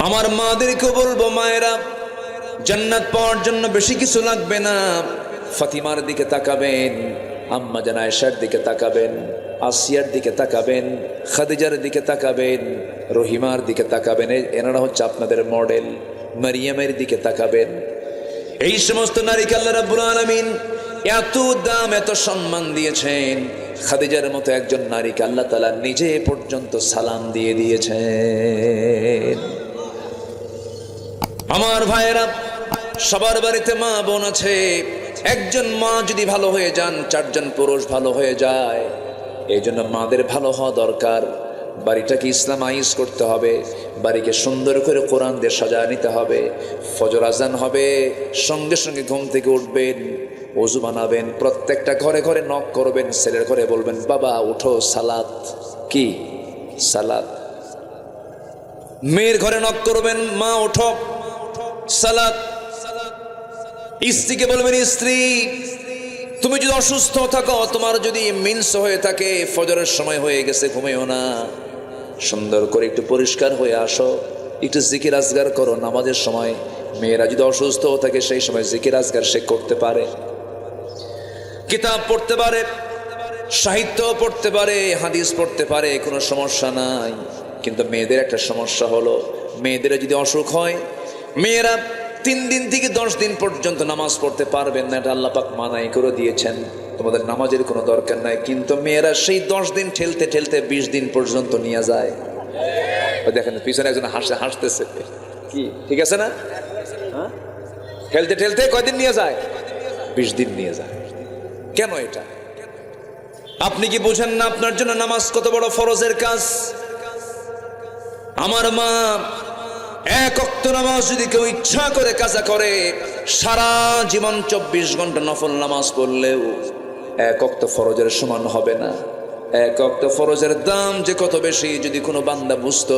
আমার মাদেরকে বলবো, মায়েরা জান্নাত পাওয়ার জন্য বেশি কিছু লাগবে না। ফাতিমার দিকে তাকাবেন, আম্মা জান আয়েশার দিকে তাকাবেন, আসিয়ার দিকে তাকাবেন, খাদিজার দিকে তাকাবেন, রহিমার দিকে তাকাবেন। এনারা হচ্ছে আপনাদের মডেল। মারিয়ামের দিকে তাকাবেন। এই সমস্ত নারীকে আল্লাহ রাব্বুল আলামিন এত দাম, এত সম্মান দিয়েছেন। খাদিজার মতো একজন নারীকে আল্লাহ তাআলা নিজে পর্যন্ত সালাম দিয়ে দিয়েছেন। আমার ভাইয়েরা, সবার বাড়িতে মা বোন আছে। একজন মা যদি ভালো হয়ে যান, চারজন পুরুষ ভালো হয়ে যায়। এই জন্য মাদের ভালো হওয়া দরকার। বাড়িটাকে ইসলামাইজ করতে হবে, বাড়িকে সুন্দর করে কোরআন দিয়ে সাজায় নিতে হবে। ফজর আজান হবে, সঙ্গে সঙ্গে ঘুম থেকে উঠবেন, ওযু বানাবেন, প্রত্যেকটা ঘরে ঘরে নক করবেন, ছেলের ঘরে বলবেন, বাবা উঠো, সালাত। কি সালাত? মেয়ের ঘরে নক করবেন, মা ওঠো, সালাত। স্ত্রীকে বলবেন, স্ত্রী তুমি যদি অসুস্থ থাকো, তোমার যদি মিন্স হয়ে থাকে, ফজরের সময় হয়ে গেছে, ঘুমিও না, সুন্দর করে একটু পরিষ্কার হয়ে আসো, একটু জিকির আজগার করো নামাজের সময়। মেয়েরা যদি অসুস্থ থাকে, সেই সময় জিকির আজগার সে করতে পারে, কিতাব পড়তে পারে, সাহিত্য পড়তে পারে, হাদিস পড়তে পারে, কোনো সমস্যা নাই। কিন্তু মেয়েদের একটা সমস্যা হলো, মেয়েদের যদি অসুখ হয়, মেয়েরা 3 দিন থেকে 10 দিন পর্যন্ত নামাজ পড়তে পারবেন না। এটা আল্লাহ পাক মানাই করে দিয়েছেন, তোমাদের নামাজের কোনো দরকার নাই। কিন্তু মেয়েরা সেই 10 দিন ঠেলতে ঠেলতে 20 দিন পর্যন্ত নিয়ে যায়। দেখেন পিছনে একজন হাসতেছে, কি ঠিক আছে না? ঠেলতে ঠেলতে কয়দিন নিয়ে যায়? 20 দিন নিয়ে যায়। কেন এটা? আপনি কি বুঝেন না আপনার জন্য নামাজ কত বড় ফরজের কাজ? আমার মা এক ওয়াক্ত নামাজ যদি কেউ ইচ্ছা করে কাজা করে, সারা জীবন 24 ঘন্টা নফল নামাজ পড়লেও এক ওয়াক্ত ফরজের সমান হবে না। এক ওয়াক্ত ফরজের দাম যে কত বেশি, যদি কোনো বান্দা বুঝতো,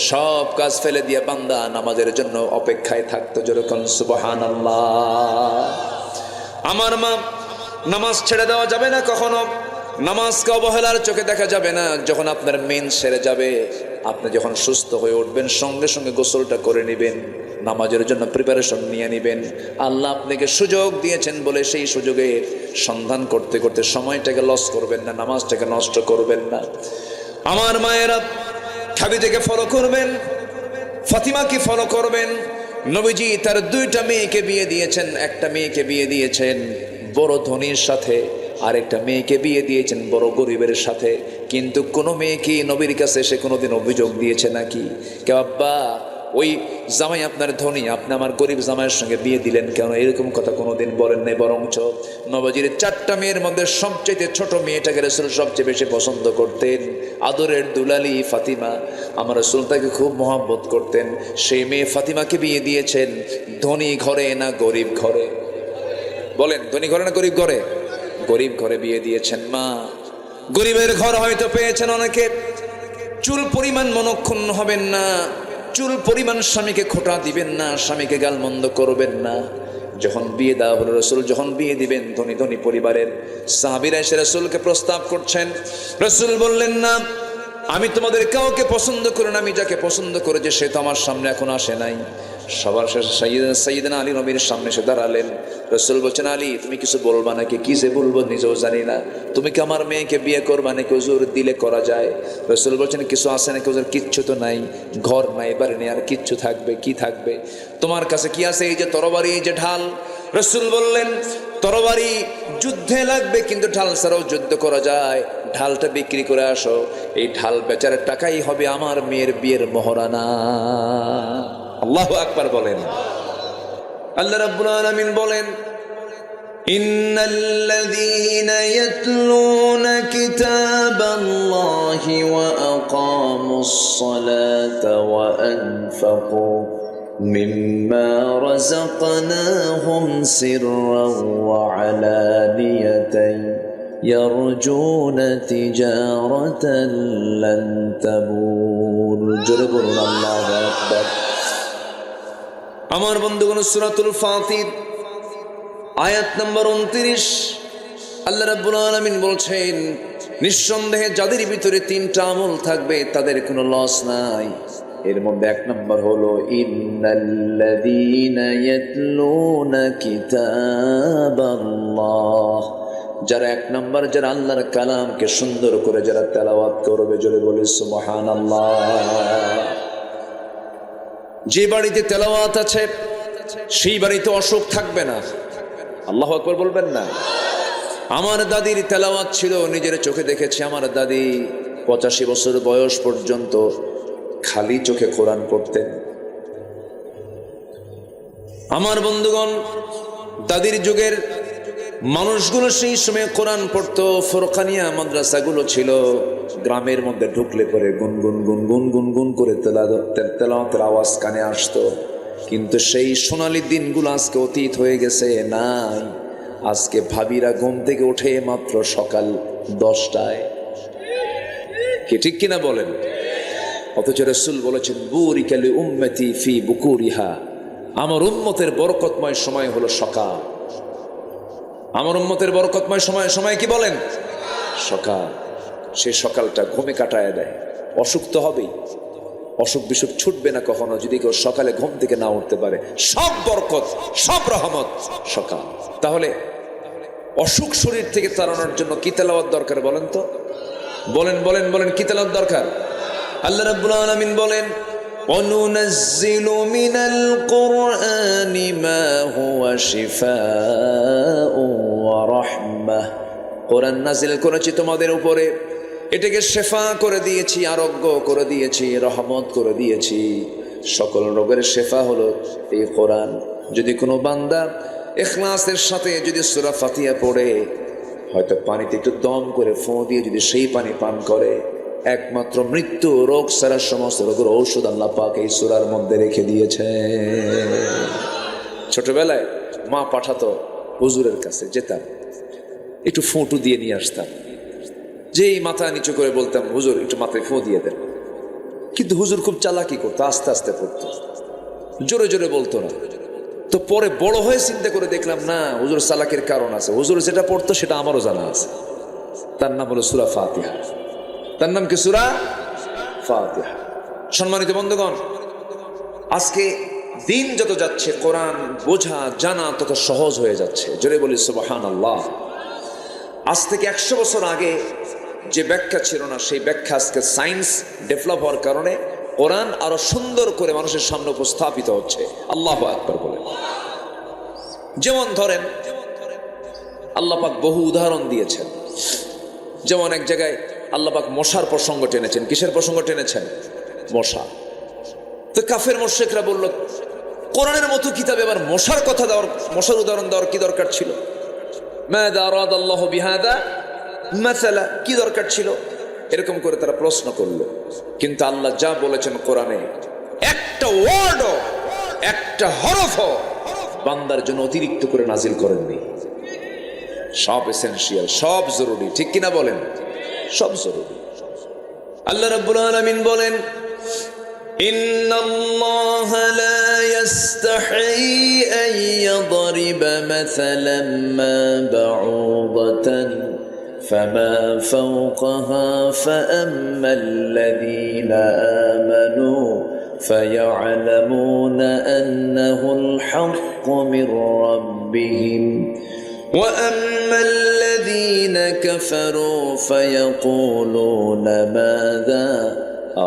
সব কাজ ফেলে দিয়ে বান্দা নামাজের জন্য অপেক্ষায় থাকতো। যেরকম সুবহানাল্লাহ। আমার মা, নামাজ ছেড়ে দেওয়া যাবে না কখনো, নামাজকে অবহেলার চোখে দেখা যাবে না। যখন আপনার মেন্স সেরে যাবে, আপনি যখন সুস্থ হয়ে উঠবেন, সঙ্গে সঙ্গে গোসলটা করে নেবেন, নামাজের জন্য প্রিপারেশন নিয়ে নেবেন। আল্লাহ আপনাকে সুযোগ দিয়েছেন বলে সেই সুযোগের সন্ধান করতে করতে সময়টাকে লস করবেন না, নামাজটাকে নষ্ট করবেন না। আমার মায়েরা, খাদিজাকে ফলো করবেন, ফাতিমাকে ফলো করবেন। নবীজি তার 2টা মেয়েকে বিয়ে দিয়েছেন। একটা মেয়েকে বিয়ে দিয়েছেন বড় ধনীর সাথে, আরেকটা মেয়েকে বিয়ে দিয়েছেন বড় গরিবের সাথে। কিন্তু কোনো মেয়ে কি নবীর কাছে এসে কোনোদিন অভিযোগ দিয়েছে নাকি? কে আব্বা, ওই জামাই আপনার ধনী, আপনি আমার গরিব জামাইয়ের সঙ্গে বিয়ে দিলেন কেন? এরকম কথা কোনোদিন বলেন নাই। বরঞ্চ নবীজির 4টা মেয়ের মধ্যে সবচেয়ে ছোট মেয়েটাকে রাসূল সবচেয়ে বেশি পছন্দ করতেন। আদরের দুলালি ফাতিমা, আমার রাসূল তাকে খুব মহব্বত করতেন। সেই মেয়ে ফাতিমাকে বিয়ে দিয়েছেন ধনী ঘরে না গরিব ঘরে? বলেন, ধনী ঘরে না গরিব ঘরে? গরিব ঘরে বিয়ে দিয়েছেন। মা, গরিবের ঘর হয়তো পেয়েছেন অনেকে, চুল পরিমাণ মনক্ষুণ্ণ হবেন না, চুল পরিমাণ স্বামীকে খোঁটা দিবেন না, স্বামীকে গালমন্দ করবেন না। যখন বিয়ে দেওয়া হলো, রাসূল যখন বিয়ে দিবেন, ধনী ধনী পরিবারের সাহাবীরা এসে রাসূলকে প্রস্তাব করছেন। রাসূল বললেন, না, আমি তোমাদের কাউকে পছন্দ করি না, আমি যাকে পছন্দ করেছি সে তো আমার সামনে এখন আসে নাই। সবার শেষে সাইয়েদনা আলী নবীর সামনে এসে দাঁড়ালেন। রাসূল বলছেন, আলী তুমি কিছু বলবা নাকি? কি যে বলবো নিজেও জানি না। তুমি কি আমার মেয়েকে বিয়ে করবা নাকি? হুজুর দিলে করা যায়। রাসূল বলছেন, কিছু আছে নাকি? হুজুর কিচ্ছু তো নাই, ঘর নাই, বাড়ি নেই, আর কিচ্ছু থাকবে? কি থাকবে তোমার কাছে? কি আছে? এই যে তরবারি, এই যে ঢাল। রাসূল বললেন, তরবারি যুদ্ধে লাগবে, কিন্তু ঢাল ছাড়াও যুদ্ধ করা যায়। ঢালটা বিক্রি করে আসো, এই ঢাল বেচার টাকাই হবে আমার মেয়ের বিয়ের মহরানা। আল্লাহু আকবার বলেন। আল্লাহ রাব্বুল আলামিন বলেন, ইন্নাল্লাযীনা ইয়াতলুনা কিতাবাল্লাহি ওয়া আকামুস সালাতা ওয়া আনফাকু মিম্মা রাযাকনাহুম সিররান ওয়া আলানিয়াতান ইয়ারজুনা তিজারাতান লান তাবুর। জোরে বলুন আল্লাহু আকবার। আমার বন্ধুগণ, সূরাতুল ফাতির আয়াত নম্বর 29 আল্লাহ রাব্বুল আলামিন বলছেন, নিঃসন্দেহে যাদের ভিতরে 3টা আমল থাকবে তাদের কোনো লস নাই। এর মধ্যে এক নম্বর হলো ইন্নাল্লাযীনা ইয়াতলুনা কিতাবাল্লাহ, যারা এক নম্বর যারা আল্লাহর কালামকে সুন্দর করে যারা তেলাওয়াত করবে, জোরে বলি সুবহানাল্লাহ। যে বাড়িতে তেলাওয়াত আছে সেই বাড়িতে অসুখ থাকবে না। আল্লাহু আকবার বলবেন না? আমার দাদির তেলাওয়াত ছিল, নিজের চোখে দেখেছি। আমার দাদি 85 বছর বয়স পর্যন্ত খালি চোখে কোরআন পড়তেন। আমার বন্ধুগণ, দাদির যুগের মানুষগুলো সেই সময় কোরআন পড়তো। ফোরকানিয়া মাদ্রাসাগুলো ছিল গ্রামের মধ্যে, ঢুকলে পরে গুনগুন গুনগুন গুনগুন করে তেলাওয়াতের আওয়াজ কানে আসতো। কিন্তু সেই সোনালী দিনগুলো আজকে অতীত হয়ে গেছে, নাই। আজকে ভাবিরা ঘুম থেকে ওঠে মাত্র সকাল 10টায়, কি ঠিক কিনা বলেন? অথচ রাসূল বলেছেন বুরিকা লি উম্মতি ফি বুকুরিহা, আমার উম্মতের বরকতময় সময় হলো সকাল। আমার উম্মতের বরকতময় সময় কি বলেন? সকাল। সে সকালটা ঘুমে কাটায় দেয়। অসুখ তো হবেই, অসুখ বিসুখ ছুটবে না কখনো যদি কেউ সকালে ঘুম থেকে না উঠতে পারে। সব বরকত, সব রহমত সকাল। তাহলে অসুখ শরীর থেকে তাড়ানোর জন্য কি তেলাওয়াত দরকার বলেন তো? বলেন বলেন বলেন, কি তেলাওয়াত দরকার? আল্লাহ রাব্বুল আলামিন বলেন অনুনাজ্জিলু মিনাল কুরআনি মা হুয়া শিফাউ ওয়া রাহমাহ, কোরআন নাজিল করেছি তোমাদের উপরে, এটাকে শেফা করে দিয়েছি, আরোগ্য করে দিয়েছি, রহমত করে দিয়েছি। সকল রোগের শেফা হলো এই কোরআন। যদি কোনো বান্দা ইখলাসের সাথে যদি সূরা ফাতিহা পড়ে, হয়তো পানিতে একটু দম করে ফোঁ দিয়ে যদি সেই পানি পান করে, একমাত্র মৃত্যু রোগ ছাড়া সমস্ত রোগের ঔষধ আল্লাহ পাক এই সূরার মধ্যে রেখে দিয়েছে। ছোটবেলায় মা পাঠাতো হুজুরের কাছে, যেতাম, একটু ফোঁটু দিয়ে নিয়ে আসতাম। যেই মাথা নিচু করে বলতাম হুজুর একটু মাথায় ফোঁ দিয়ে দেন, কিন্তু হুজুর খুব চালাকি করতো, আস্তে আস্তে পড়তো, জোরে জোরে বলতো না। তো পরে বড় হয়ে চিন্তা করে দেখলাম না, হুজুর চালাকির কারণ আছে। হুজুর যেটা পড়তো সেটা আমারও জানা আছে। তার নাম হলো সূরা ফাতিহা। তার নাম কি? সূরা ফাতিহা। সম্মানিত বন্ধুগণ, আজকে দিন যত যাচ্ছে কোরআন বোঝা জানা তত সহজ হয়ে যাচ্ছে। জোরে বলি সুবহানাল্লাহ। আজ থেকে 100 বছর আগে যে ব্যাখ্যা ছিল না, সেই ব্যাখ্যা আজকে সায়েন্স ডেভেলপ হওয়ার কারণে কোরআন আরো সুন্দর করে মানুষের সামনে উপস্থাপিত হচ্ছে। আল্লাহু আকবার বলে। যেমন ধরেন আল্লাহ পাক বহু উদাহরণ দিয়েছেন। যেমন এক জায়গায় আল্লাহ পাক মশার প্রসঙ্গ টেনেছেন। কিসের প্রসঙ্গ টেনেছেন? মশা। তো কাফের মুশরিকরা বলল কোরআনের মতো কিতাবে আবার মশার কথা দেওয়ার, মশার উদাহরণ দেওয়ার কি দরকার ছিল? মাযা আরাদাল্লাহু বিহাদা মাসালা, কি দরকার ছিল? এরকম করে তারা প্রশ্ন করলো। কিন্তু আল্লাহ যা বলেছেন কোরআনে, একটা ওয়ার্ডও, একটা হরফও বান্দার জন্য অতিরিক্ত করে নাজিল করেননি। সব এসেনশিয়াল, সব জরুরি, ঠিক কিনা বলেন? সব জরুরি। আল্লাহ রাব্বুল আলামিন বলেন ইন্নাল্লাহা লা ইস্তাহি আন ইয়াদরিবা মাসালাম মা বাউদাতান ফামা ফাওকাহা ফাআম্মা আল্লাযীনা আমানু ফায়া'লামুনা আন্নাহুল হাক্কু মির রাব্বিহিম وأما الذين كفروا فيقولون ماذا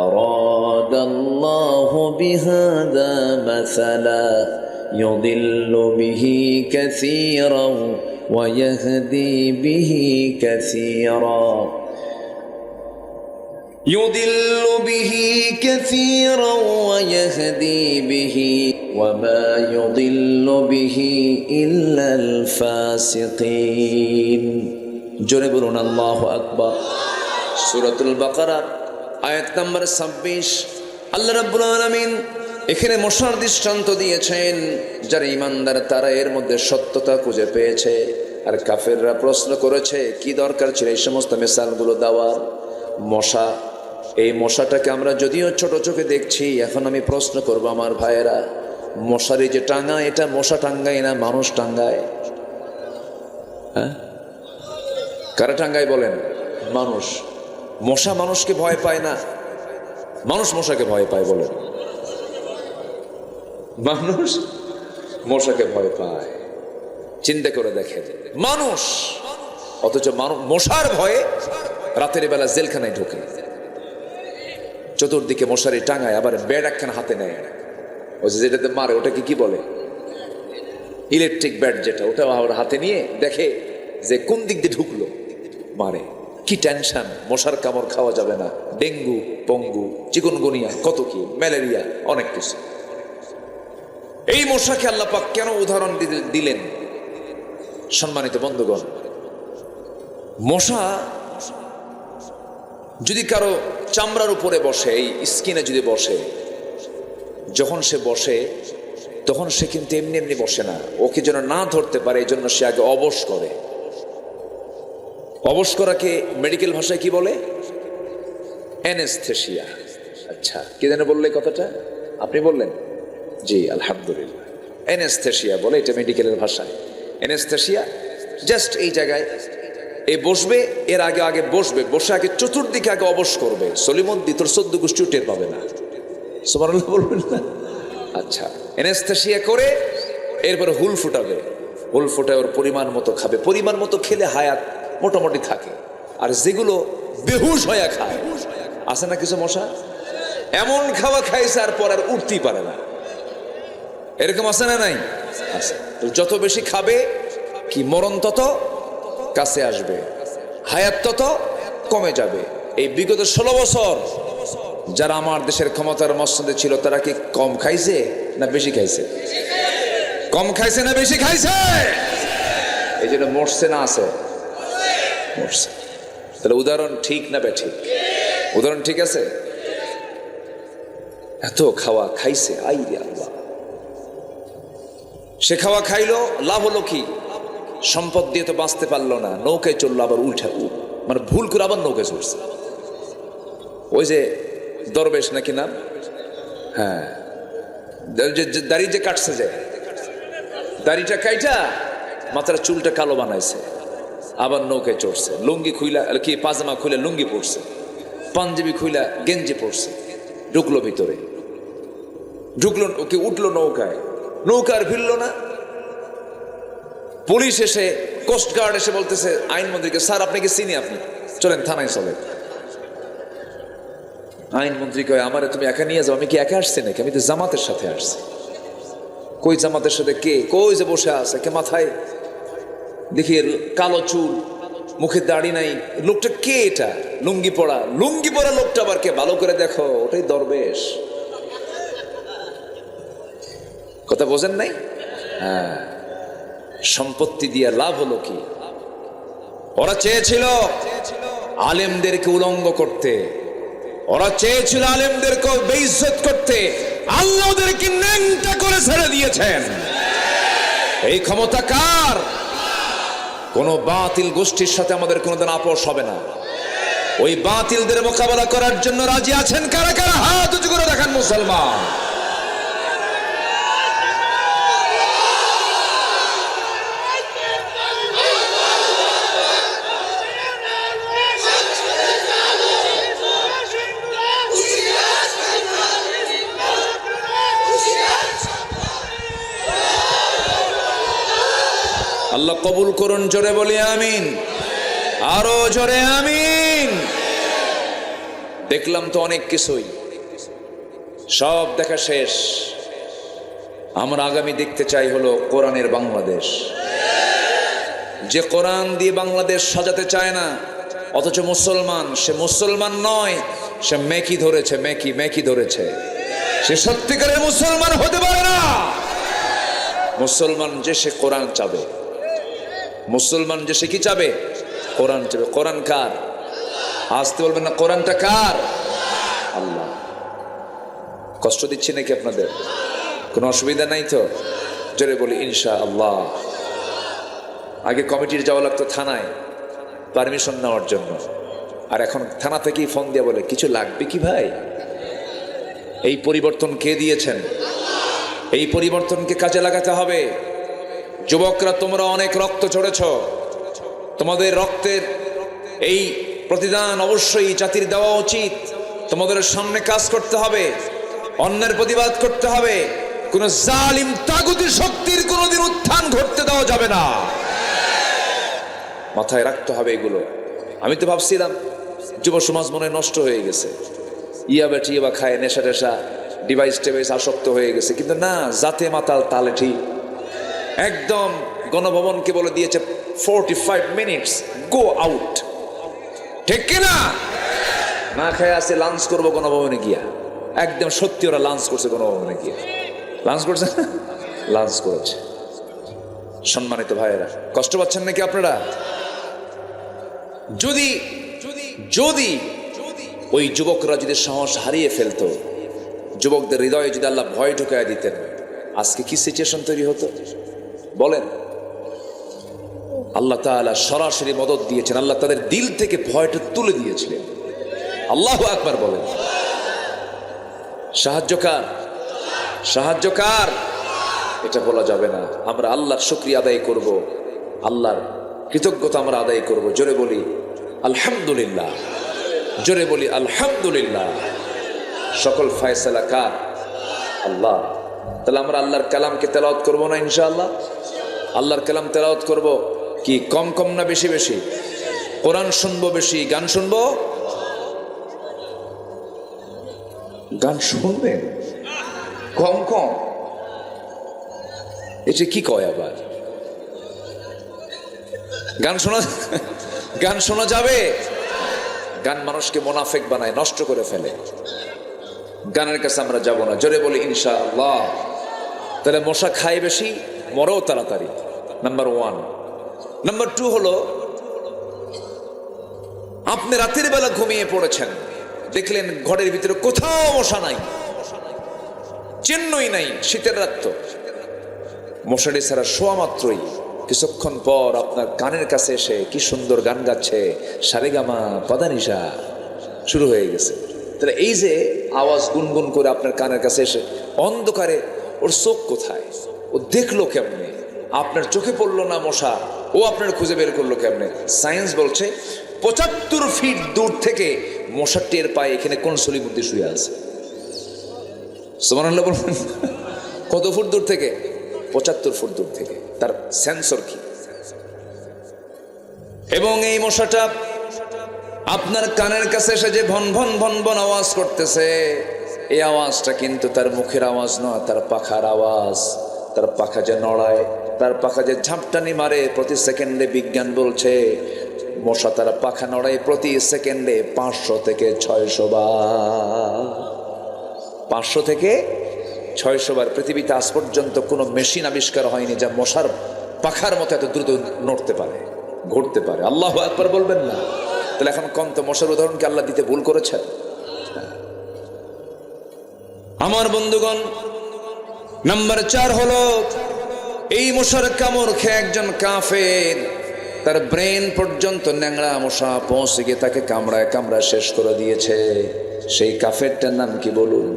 أراد الله بهذا مثلا يضل به كثيرا ويهدي به كثيرا يضل به كثيرا ويهدي به وما يضل به إلا الفاسقين জোরে বলুন আল্লাহু আকবার। সূরাতুল বাকারা আয়াত নম্বর 26। আল্লাহ রাব্বুল আলামিন এখানে মশার দৃষ্টান্ত দিয়েছেন। যারা ঈমানদার তারা এর মধ্যে সত্যতা খুঁজে পেয়েছে, আর কাফেররা প্রশ্ন করেছে কি দরকার ছিল এই সমস্ত মিসালগুলো দেওয়ার। মশা, এই মশাটাকে আমরা যদিও ছোট চোখে দেখছি, এখন আমি প্রশ্ন করব আমার ভাইয়েরা, মশারি যে টাঙ্গায় এটা মশা টাঙ্গায় না মানুষ টাঙ্গায়? হ্যাঁ, কারা টাঙ্গায় বলেন? মানুষ। মশা মানুষকে ভয় পায় না, মানুষ মশাকে ভয় পায় বলেন। মানুষ মশাকে ভয় পায়। চিন্তা করে দেখেন, মানুষ, অথচ মশার ভয়ে রাতের বেলা জেলখানায় ঢোকে, চতুর্দিকে মশারি টাঙায়, আবার ব্যাট একখানা হাতে নেয়, ওই যে যেটাতে মারে ওটাকে কি বলে, ইলেকট্রিক ব্যাট যেটা, ওটা আবার হাতে নিয়ে দেখে যে কোন দিক দিয়ে ঢুকলো, মারে। কি টেনশন, মশার কামড় খাওয়া যাবে না, ডেঙ্গু, পঙ্গু, চিকুনগুনিয়া, কত কি, ম্যালেরিয়া, অনেক কিছু। এই মশাকে আল্লাহ পাক কেন উদাহরণ দিলেন? সম্মানিত বন্ধুগণ, মশা যদি কারো চামড়ার উপরে বসে, এই স্কিনে যদি বসে, যখন সে বসে তখন সে কিন্তু এমনি এমনি বসে না, ওকে যেন না ধরতে পারে এই জন্য সে আগে অবশ করে। অবশ করাকে মেডিকেল ভাষায় কি বলে? অ্যানেস্থেসিয়া। আচ্ছা, কে যেন বললে কথাটা? আপনি বললেন? জি, আলহামদুলিল্লাহ। অ্যানেস্থেসিয়া বলে এটা মেডিকেলের ভাষায়। অ্যানেস্থেসিয়া জাস্ট এই জায়গায় এই বসবে, এর আগে আগে বসবে, বসে আগে চতুর্দিকে আগে অবশ করবে, সলিমদ্দি তোর 14 গোষ্ঠীও টের পাবে না। সুবহানাল্লাহ বলবেন না? আচ্ছা, অ্যানেস্থেসিয়া করে এরপরে হুল ফুটাবে, হুল ফুটায় ওর পরিমাণ মতো খাবে, পরিমাণ মতো খেলে হায়াত মোটামুটি থাকে। আর যেগুলো বেহুশ হয়ে খায়, আছে না কিছু মশা, এমন খাওয়া খাইছে আর পর আর উঠতেই পারে না, এরকম আছে না নাই? আছে। যত বেশি খাবে কি মরণ তত কাছে আসবে, হায়াত তত কমে যাবে। এই বিগত 16 বছর যারা আমার দেশের ক্ষমতার মসনদে ছিল, তারা কি কম খাইছে না বেশি খাইছে? কম খাইছে না বেশি খাইছে? এই জন্য মরছে না আছে? মরছে। তাহলে উদাহরণ ঠিক না বেঠিক? উদাহরণ ঠিক আছে। এত খাওয়া খাইছে, আই রে আল্লাহ। সে খাওয়া খাইলো, লাভ হলো কি? সম্পদ দিয়ে তো বাঁচতে পারলো না, নৌকায় চললো, আবার উল্টা মানে ভুল করে আবার নৌকায় চলছে। ওই যে দরবেশ নাকি নাম, হ্যাঁ, দাড়ি যে কাটছে, যে দাড়িটা কাইটা মাথার চুলটা কালো বানাইছে, আবার নৌকায় চড়ছে, লুঙ্গি খুইলা কি পাজামা খুলে লুঙ্গি পড়ছে, পাঞ্জাবি খুইলা গেঞ্জি পড়ছে, ঢুকলো ভিতরে, ঢুকলো, ওকে উঠলো নৌকায়, নৌকা আর ভিড়লো না। পুলিশ এসে, কোস্টগার্ড এসে বলতেছে আইনমন্ত্রীকে, স্যার আপনাকে চিনি, আপনি চলেন থানায় চলেন। আইনমন্ত্রী কয়, আমারে তুমি একা নিয়ে যাও, আমি কি একা আসছি নাকি? আমি তো জামাতের সাথে আসছি। কই জামাতের সাথে? কে? কই যে বসে আছে, কে মাথায় দেখি কালো চুল, মুখে দাড়ি নাই, লোকটা কে? এটা লুঙ্গি পড়া, লুঙ্গি পড়া লোকটা আবার কে? ভালো করে দেখো, ওটাই দরবেশ। কথা বোঝেন নাই? হ্যাঁ, সম্পত্তি দিয়ে লাভ হলো কি? ওরা চেয়েছিল আলেমদেরকে উলঙ্গ করতে, ওরা চেয়েছিল আলেমদেরকে বেইজ্জত করতে, আল্লাহ ওদেরকে ন্যাংটা করে ছেড়ে দিয়েছেন। এই ক্ষমতা কার? কোন বাতিল গোষ্ঠীর সাথে আমাদের কোনোদিন আপোষ হবে না। ওই বাতিলদের মোকাবেলা করার জন্য রাজি আছেন কারা কারা? হাত উঁচু করে দেখান মুসলমান। আল্লাহ কবুল করুন, জোরে বলি আমিন, আরো জোরে আমিন। দেখলাম তো অনেক কিছুই, সব দেখা শেষ। আমরা আগামী দেখতে চাই হলো কোরআনের বাংলাদেশ। যে কোরআন দিয়ে বাংলাদেশ সাজাতে চায় না, অথচ মুসলমান, সে মুসলমান নয়, সে মেকি ধরেছে, মেকি ধরেছে, সে সত্যিকারের মুসলমান হতে পারে না। মুসলমান যে সে কোরআন চাবে, মুসলমান যে সে কি চাবে? কোরআন চাবে। কোরআন কার? আসতে বলবেন না, কোরআনটা কার? আল্লাহ। কষ্ট দিচ্ছি নাকি আপনাদের? কোনো অসুবিধা নাই তো? জোরে বলি ইনশাআল্লাহ। আগে কমিটির যাওয়া লাগতো থানায় পারমিশন নেওয়ার জন্য, আর এখন থানা থেকেই ফোন দিয়ে বলে কিছু লাগবে কি ভাই? এই পরিবর্তন কে দিয়েছেন? এই পরিবর্তনকে কাজে লাগাতে হবে। যুবকরা, তোমরা অনেক রক্ত ঝরেছ, তোমাদের রক্তের এই প্রতিদান অবশ্যই জাতির দেওয়া উচিত। তোমাদের সামনে কাজ করতে হবে, অন্যের প্রতিবাদ করতে হবে, কোন জালিম তাগুতি শক্তির কোনোদিন উত্থান ঘটতে দেওয়া যাবে না। মাথায় রাখতে হবে এগুলো। আমি তো ভাবছিলাম যুব সমাজ মনে হয় নষ্ট হয়ে গেছে, ইয়াবা টিয়াবা খায়, নেশা টেশা, ডিভাইস টিভাইস আসক্ত হয়ে গেছে, কিন্তু না, জাতে মাতাল তালে ঠিক। একদম গণভবনকে বলে দিয়েছে 45 মিনিটস গো আউট, ঠিক কিনা? না খেয়ে আসে লাঞ্চ করবো গণভবনে গিয়া। একদম সত্যি ওরা লাঞ্চ করছে গণভবনে গিয়া। লাঞ্চ করছে, লাঞ্চ করেছে। সম্মানিত ভাইয়েরা, কষ্ট পাচ্ছেন নাকি আপনারা? যদি যদি ওই যুবকরা যদি সাহস হারিয়ে ফেলতো, যুবকদের হৃদয়ে যদি আল্লাহ ভয় ঢুকায় দিতেন, আজকে কি সিচুয়েশন তৈরি হতো বলেন? আল্লাহ তাআলা সরাসরি মদদ দিয়েছেন, আল্লাহ তাদের দিল থেকে ভয়টা তুলে দিয়েছিলেন। আল্লাহু আকবার বলেন। সাহায্যকার, সাহায্যকার এটা বলা যাবে না। আমরা আল্লাহর শুকরিয়া আদায় করব, আল্লাহর কৃতজ্ঞতা আমরা আদায় করব। জোরে বলি আলহামদুলিল্লাহ, জোরে বলি আলহামদুলিল্লাহ। সকল ফয়সালা কার? আল্লাহ। তাহলে আমরা আল্লাহর কালামকে তেলাওয়াত করব না ইনশাআল্লাহ? আল্লাহর কালাম তেলাওয়াত করব কি কম কম না বেশি বেশি? কোরআন শুনবো বেশি, গান শুনবো? গান শুনবেন কম কম, এটা কি কয় আবার? গান শোনা যাবে? গান মানুষকে মুনাফিক বানায়, নষ্ট করে ফেলে। গানের কাছে আমরা যাব না। জোরে বলি ইনশাআল্লাহ। তাহলে মশা খায় বেশি, মরেও তাড়াতাড়ি, নাম্বার 1। নাম্বার 2 হলো, আপনি রাতের বেলা ঘুমিয়ে পড়েছেন, দেখলেন ঘরের ভিতরে কোথাও মশা নাই, চিহ্নই নাই। শীতের রাত তো, মশারি ছাড়া শোয়া মাত্রই কিছুক্ষণ পর আপনার কানের কাছে এসে কি সুন্দর গান গাচ্ছে, সারেগামা পাদানিসা শুরু হয়ে গেছে। তাহলে এই যে আওয়াজ গুনগুন করে আপনার কানের কাছে এসে, অন্ধকারে ওর চোখ কোথায়, ও দেখলো কেমনে? আপনার চোখে পড়লো না মশা, ও আপনার খুঁজে বের করলো কেমনে? সায়েন্স বলছে 75 ফিট দূর থেকে মশা টের পায় এখানে কোন সলি বুদ্ধি শুয়ে আছে। সুবহানাল্লাহ বলবেন। কত ফুট দূর থেকে? 75 ফুট দূর থেকে। তার সেন্সর কি? এবং এই মশাটা আপনার কানের কাছে এসে যে ভন ভন ভন ভন আওয়াজ করতেছে, এই আওয়াজটা কিন্তু তার মুখের আওয়াজ নয়, তার পাখার আওয়াজ। তার পাখা যে নড়ায়, তার পাখা যে ঝাপটানি মারে প্রতি সেকেন্ডে, বিজ্ঞান বলছে মশা তার পাখা নড়ায় প্রতি সেকেন্ডে 500 থেকে 600 বার। 500 থেকে 600 বার। পৃথিবীতে আজ পর্যন্ত কোনো মেশিন আবিষ্কার হয়নি যা মশার পাখার মতো এত দ্রুত নড়তে পারে, ঘুরতে পারে। আল্লাহু আকবার বলবেন না? তাহলে এখন কম তো মশার উদাহরণকে আল্লাহ দিতে ভুল করেছেন? আমার বন্ধুগণ, নাম্বার 4 হলো, এই মশার কামড় খেয়ে একজন কাফের, তার ব্রেন পর্যন্ত ন্যাংরা মশা পৌঁছে গিয়ে তাকে কামড়ায় কামড়ায় শেষ করে দিয়েছে। সেই কাফেরটার নাম কি বলুন?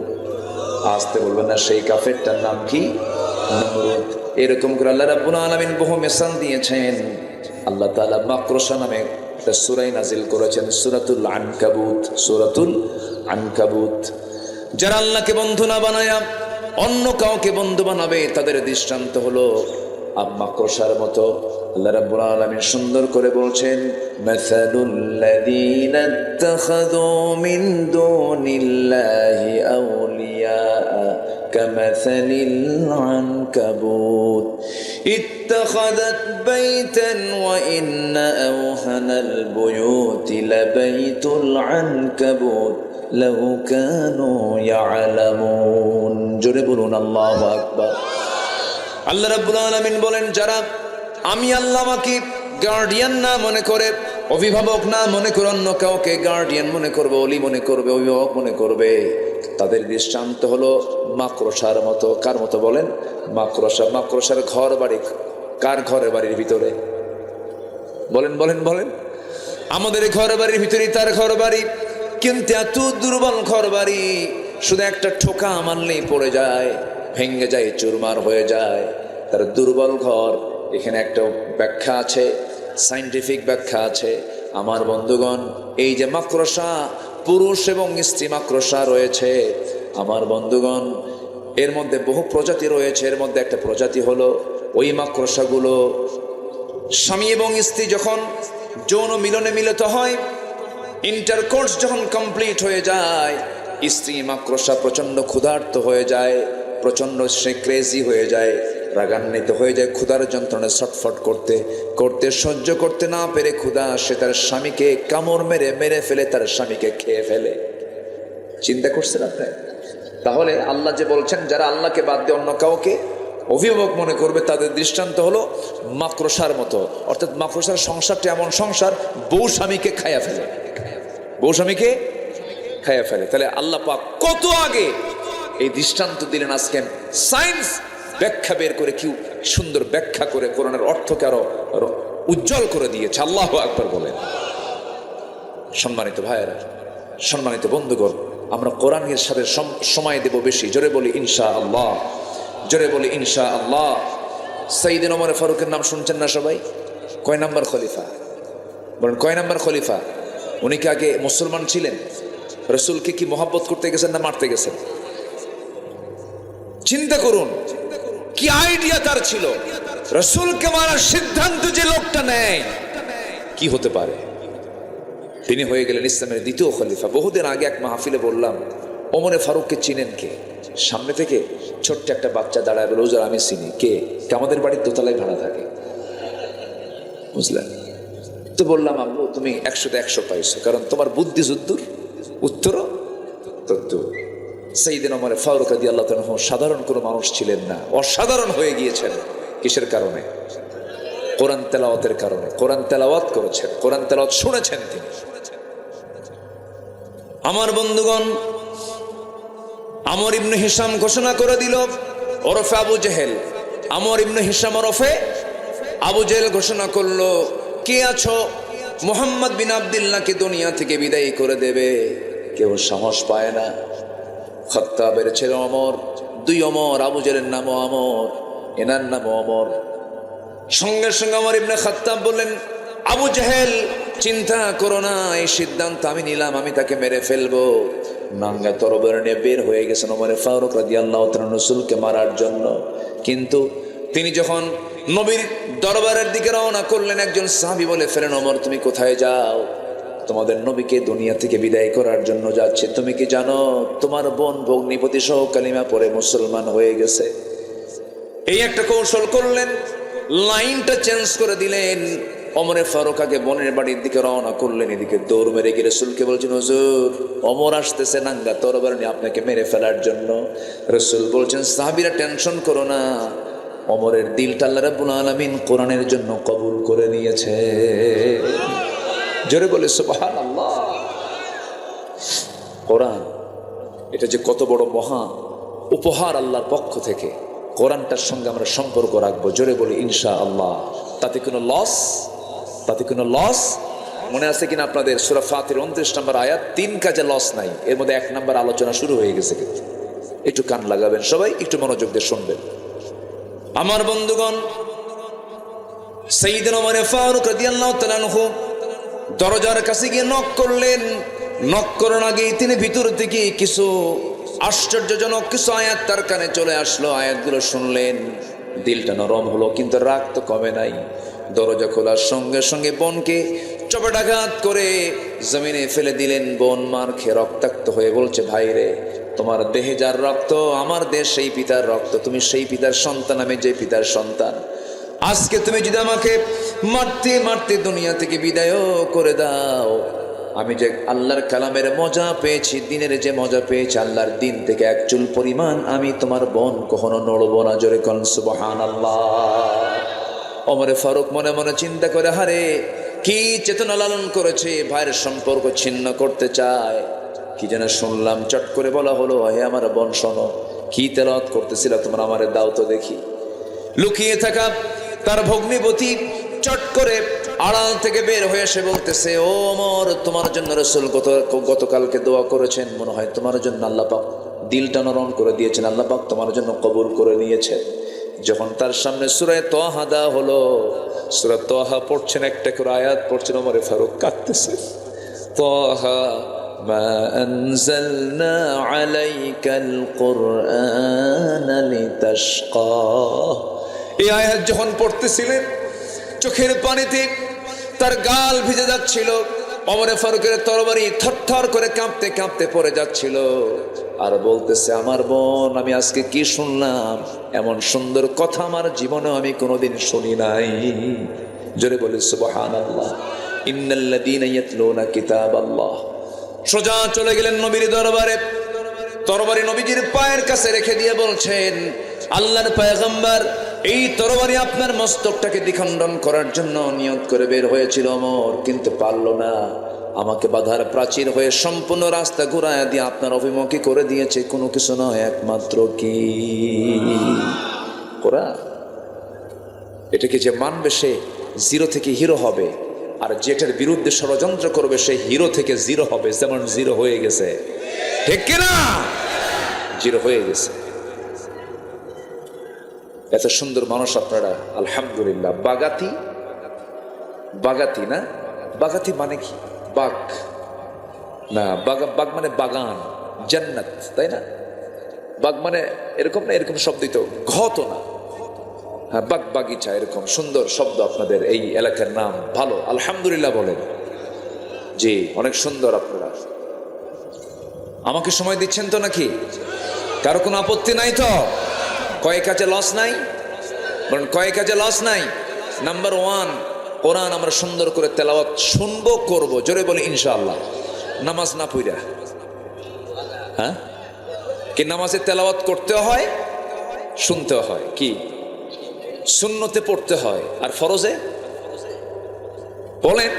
আসতে বলবেন না। সেই কাফেরটার নাম কি? নমরুদ। এরকম করে আল্লাহ রাব্বুল আলামিন বহু মিসাল দিয়েছেন। আল্লাহ তাআলা মাকরসা নামে একটা সূরা নাজিল করেছেন, সূরাতুল আনকাবুত। সূরাতুল আনকাবুত। যারা আল্লাহকে বন্ধু না বানায়া অন্য কাউকে বন্ধু বানাবে, তাদের দৃষ্টান্ত হলো মাকড়সার মতো। আল্লাহ রাব্বুল আলামিন সুন্দর করে বলছেন, মাসালুল লাযীনা ইত্তাখাযু মিন দুনিল্লাহি আউলিয়া কামাসালিল আনকাবুত ইত্তাখাযাত বাইতান ওয়া ইন্না আওহানাল বুয়ুতি লাবাইতুল আনকাবুত লাউ কানু ইয়ালামুন। জোরে বলুন আল্লাহু আকবার। আল্লাহ রাব্বুল আলামিন বলেন, যারা আমি আল্লাহ আমাকে গার্ডিয়ান না মনে করে, অভিভাবক না মনে করে অন্য কাউকে গার্ডিয়ান মনে করবে, অলি মনে করবে, অভিভাবক মনে করবে, তাদের দৃষ্টান্ত হলো মাকড়সার মতো। কার মতো বলেন? মাকড়সা। মাকড়সার ঘর বাড়ি কার? ঘরের বাড়ির ভিতরে। বলেন বলেন বলেন। আমাদের ঘর বাড়ির ভিতরেই তার ঘর বাড়ি, কিন্তু এত দুর্বল ঘর বাড়ি, শুধু একটা ঠোকা মারলেই পড়ে যায়, ভেঙে যায়, চুরমার হয়ে যায়। তার দুর্বল ঘর। এখানে একটা ব্যাখ্যা আছে, সায়েন্টিফিক ব্যাখ্যা আছে। আমার বন্ধুগণ, এই যে মাকড়সা, পুরুষ এবং স্ত্রী মাকড়সা রয়েছে, আমার বন্ধুগণ, এর মধ্যে বহু প্রজাতি রয়েছে। এর মধ্যে একটা প্রজাতি হলো ওই মাকড়সাগুলো স্বামী এবং স্ত্রী যখন যৌন মিলনে মিলিত হয়, ইন্টারকোর্স যখন কমপ্লিট হয়ে যায়, স্ত্রী মাকড়সা প্রচণ্ড ক্ষুধার্ত হয়ে যায়, প্রচণ্ড সে ক্রেজি হয়ে যায়, রাগান্বিত হয়ে যায়, ক্ষুধার যন্ত্রণায় ছটফট করতে করতে সহ্য করতে না পেরে ক্ষুধা সে তার স্বামীকে কামড় মেরে মেরে ফেলে, তার স্বামীকে খেয়ে ফেলে। চিন্তা করছেন আপনি? তাহলে আল্লাহ যে বলছেন যারা আল্লাহকে বাদ দিয়ে অন্য কাউকে অভিভাবক মনে করবে তাদের দৃষ্টান্ত হলো মাকড়সার মতো। অর্থাৎ মাকড়সার সংসারটা এমন সংসার, বউ স্বামীকে খাইয়া ফেলে, বউ স্বামীকে খাইয়া ফেলে। তাহলে আল্লাহ পাক কত আগে এই দৃষ্টান্ত দিলেন। আজকে সায়েন্স ব্যাখ্যা বের করে কি সুন্দর ব্যাখ্যা করে কোরআনের অর্থকে আরো উজ্জ্বল করে দিয়েছে। আল্লাহু আকবার বলেন। সম্মানিত ভাইয়েরা, সম্মানিত বন্ধুগণ, আমরা কোরআনের সাথে সময় দেব বেশি। জোরে বলি ইনশাআল্লাহ, জোরে বলি ইনশাআল্লাহ। সাইয়েদনা ওমর ফারুকের নাম শুনছেন না সবাই? কয় নাম্বার খলিফা বলেন? কয় নাম্বার খলিফা? উনি কি আগে মুসলমান ছিলেন? রাসূলকে কি মহব্বত করতে গেছেন না মারতে গেছেন? চিন্তা করুন কি আইডিয়া তার ছিল। রাসূলকে মারার সিদ্ধান্ত যে লোকটা নেয়, কি হতে পারে? তিনি হয়ে গেলেন ইসলামের দ্বিতীয় খলিফা। বহুদিন আগে এক মাহফিলে বললাম, ওমরে ফারুককে চিনেন কে? সামনে থেকে ছোট্ট একটা বাচ্চা দাঁড়ায় বলে, হুজুর আমি চিনি। কে? আমাদের বাড়ির দোতলায় ভাড়া থাকে। বুঝলেন তো? বললাম আম্মু তুমি 100-তে 100 পাইছো, কারণ তোমার বুদ্ধি যদ্দূর উত্তরও তদ্দূর। সাইয়েদনা ওমর ফারুক রাদিয়াল্লাহু তাআলা সাধারণ কোনো মানুষ ছিলেন না, অসাধারণ হয়ে গিয়েছেন। কিসের কারণে? কোরআন তেলাওয়াতের কারণে। কোরআন তেলাওয়াত করেছেন, কোরআন তেলাওয়াত শুনেছেন তিনি। আমার বন্ধুগণ, আমর ইবনে হিশাম ঘোষণা করে দিল ওরফে আবু জেহেল। আমর ইবনে হিশাম ওরফে আবু জেহেল ঘোষণা করলো, কে আছো মুহাম্মদ বিন আব্দুল্লাহকে দুনিয়া থেকে বিদায় করে দেবে? কেউ সাহস পায় না। খাত্তাবের ছেলে ওমর, 2 ওমর, আবু জেহেলের নামও আমর, এনার নামও ওমর। সঙ্গে সঙ্গে ওমর ইবনে খাত্তাব বললেন, আবু জেহেল চিন্তা করো না, এই সিদ্ধান্ত আমি নিলাম, আমি তাকে মেরে ফেলবো। নাঙ্গা তরবারি নিয়ে বের হয়ে গেছেন ওমর ফারুক রাদিয়াল্লাহু তাআলা রাসূলকে মারার জন্য। কিন্তু তিনি যখন নবীর দরবারের দিকে রওনা করলেন, একজন সাহাবী বলে ফেলেন, ওমর তুমি কোথায় যাও? তোমাদের নবীকে দুনিয়া থেকে বিদায় করার জন্য যাচ্ছে। তুমি কি জানো তোমার বোন ভগ্নিপতি সহ কালিমা পড়ে মুসলমান হয়ে গেছে? এই একটা কৌশল করলেন, লাইনটা চেঞ্জ করে দিলেন। ওমরে ফারুক আগে বোনের বাড়ির দিকে রওনা করলেন, এদিকে দৌড় মেরে গিয়ে রাসূলকে বলছেন, হুজুর ওমর আসতেছে নাঙ্গা তরবারি নিয়ে আপনাকে মেরে ফেলার জন্য। রাসূল বলছেন, সাহাবীরা টেনশন করো না, ওমরের দিলটা আল্লাহ রাব্বুল আলামিন কোরআনের জন্য কবুল করে নিয়েছে। জোরে বলে সুবহানাল্লাহ। কোরআন এটা যে কত বড় মহা উপহার আল্লাহর পক্ষ থেকে, কোরআনটার সঙ্গে আমরা সম্পর্ক রাখবো। জোরে বলি ইনশাআল্লাহ। তাতে কোনো লস, তাতে কোনো লস মনে আছে কিনা আপনাদের? সূরা ফাতির 29 নম্বর আয়াত, 3 কাজে লস নাই। এর মধ্যে 1 নম্বর আলোচনা শুরু হয়ে গেছে, কিন্তু একটু কান লাগাবেন সবাই, একটু মনোযোগ দিয়ে শুনবেন। আমার বন্ধুগণ, সাইয়েদনা ওমর ফারুক রাদিয়াল্লাহু তাআলা আনহু দরজার কাছে গিয়ে নক করলেন। নক করার আগেই তিনি ভিতর থেকে কিছু আশ্চর্যজনক কিছু আয়াত তার কানে চলে আসলো। আয়াতগুলো শুনলেন, দিলটা নরম হলো, কিন্তু রাগ তো কমে নাই। দরজা খোলার সঙ্গে সঙ্গে বোনকে চপেটাঘাত করে জমিনে ফেলে দিলেন। বোন মার খেয়ে রক্তাক্ত হয়ে বলছে, ভাই রে, তোমার দেহে যার রক্ত, আমার দেহ সেই পিতার রক্ত, তুমি সেই পিতার সন্তান, আমি যে পিতার সন্তান। আজকে তুমি যদি আমাকে মারতে মারতে দুনিয়া থেকে বিদায় করে দাও, আমি যে আল্লাহর কালামের মজা পেয়েছি, দিনের যে মজা পেয়েছি, আল্লাহর দিন থেকে 1 চুল পরিমাণ আমি তোমার বোন কখনো নড়বো না। জোরে কোন সুবহানাল্লাহ। ওমরে ফারুক মনে মনে চিন্তা করে, হারে কি চেতনা লালন করেছে, ভাইয়ের সম্পর্ক ছিন্ন করতে চায়। কি যেন শুনলাম, চট করে বলা হলো, হে আমার বোন শোনো, কি তেলাওয়াত করতেছিল তোমরা, আমারে দাও তো দেখি। লুকিয়ে থাকা তার ভগ্নিপতি চট করে আড়াল থেকে বের হয়ে এসে বলতেছে, ও ওমর, তোমার জন্য রাসূল গতকালকে দোয়া করেছেন, মনে হয় তোমার জন্য আল্লাহ পাক দিলটা নরম করে দিয়েছেন, আল্লাহ পাক তোমার জন্য কবুল করে নিয়েছেন। যখন তার সামনে সূরা তাহা দেওয়া হলো, সূরা তাহা পড়ছেন, একটা করে আয়াত পড়ছেন, ওমর ফারুক কাঁদতেছে। তাহা মা আনজালনা আলাইকাল কুরআনা লিতাশকা। এই আয়াত যখন পড়তেছিলেন চোখের পানিতে তার গাল ভিজে যাচ্ছিল, ওমরে ফারুকের তরবারি থরথর করে কাঁপতে কাঁপতে পড়ে যাচ্ছিল, আর বলতেছে আমার বোন আমি আজকে কি শুনলাম, এমন সুন্দর কথা আমার জীবনে আমি কোনোদিন শুনি নাই। জোরে বলি সুবহানাল্লাহ। ইন্নাল্লাযীনা ইয়াতলুনা কিতাবাল্লাহ। সোজা চলে গেলেন নবীর দরবারে, তরবারি নবীজির পায়ের কাছে রেখে দিয়ে বলছেন আল্লাহর পয়গম্বর এই তরবারি আপনার মস্তকটাকে দ্বিখণ্ডন করার জন্য নিয়ত করে বের হয়েছিল ওমর, কিন্তু পারল না, আমাকে বাধার প্রাচীর হয়ে সম্পূর্ণ রাস্তা ঘুরায় দিয়ে আপনার অভিমুখী করে দিয়েছে, কোনো কিছু নয় একমাত্র কি কোরআন। এটাকে যে মানবে সে জিরো থেকে হিরো হবে, আর যেটার বিরুদ্ধে ষড়যন্ত্র করবে সে হিরো থেকে জিরো হবে, যেমন জিরো হয়ে গেছে, ঠিক কিনা? জিরো হয়ে গেছে। এত সুন্দর মানুষ আপনারা, আলহামদুলিল্লাহ। বাগাতি, বাগাতি না, বাগাতি মানে কি? বাগ না, বাগ মানে বাগান, জান্নাত, তাই না? বাগ মানে এরকম না, এরকম শব্দই তো, ঘত না, হ্যাঁ বাগ বাগিচা, এরকম সুন্দর শব্দ আপনাদের এই এলাকার নাম। ভালো, আলহামদুলিল্লাহ বলেন। জি, অনেক সুন্দর। আপনারা আমাকে সময় দিচ্ছেন তো নাকি? কারো কোনো আপত্তি নাই তো? কয়েক কাজে লস নাই? বলেন কয়েক কাজে লস নাই। নাম্বার ওয়ান, কোরআন আমরা সুন্দর করে তেলাওয়াত শুনবো, করবো। জোরে বলি ইনশাআল্লাহ। নামাজ না পড়া, হ্যাঁ কি নামাজে তেলাওয়াত করতে হয়, শুনতে হয়, কি সুন্নতে পড়তে হয়, আর ফরজে বলেন,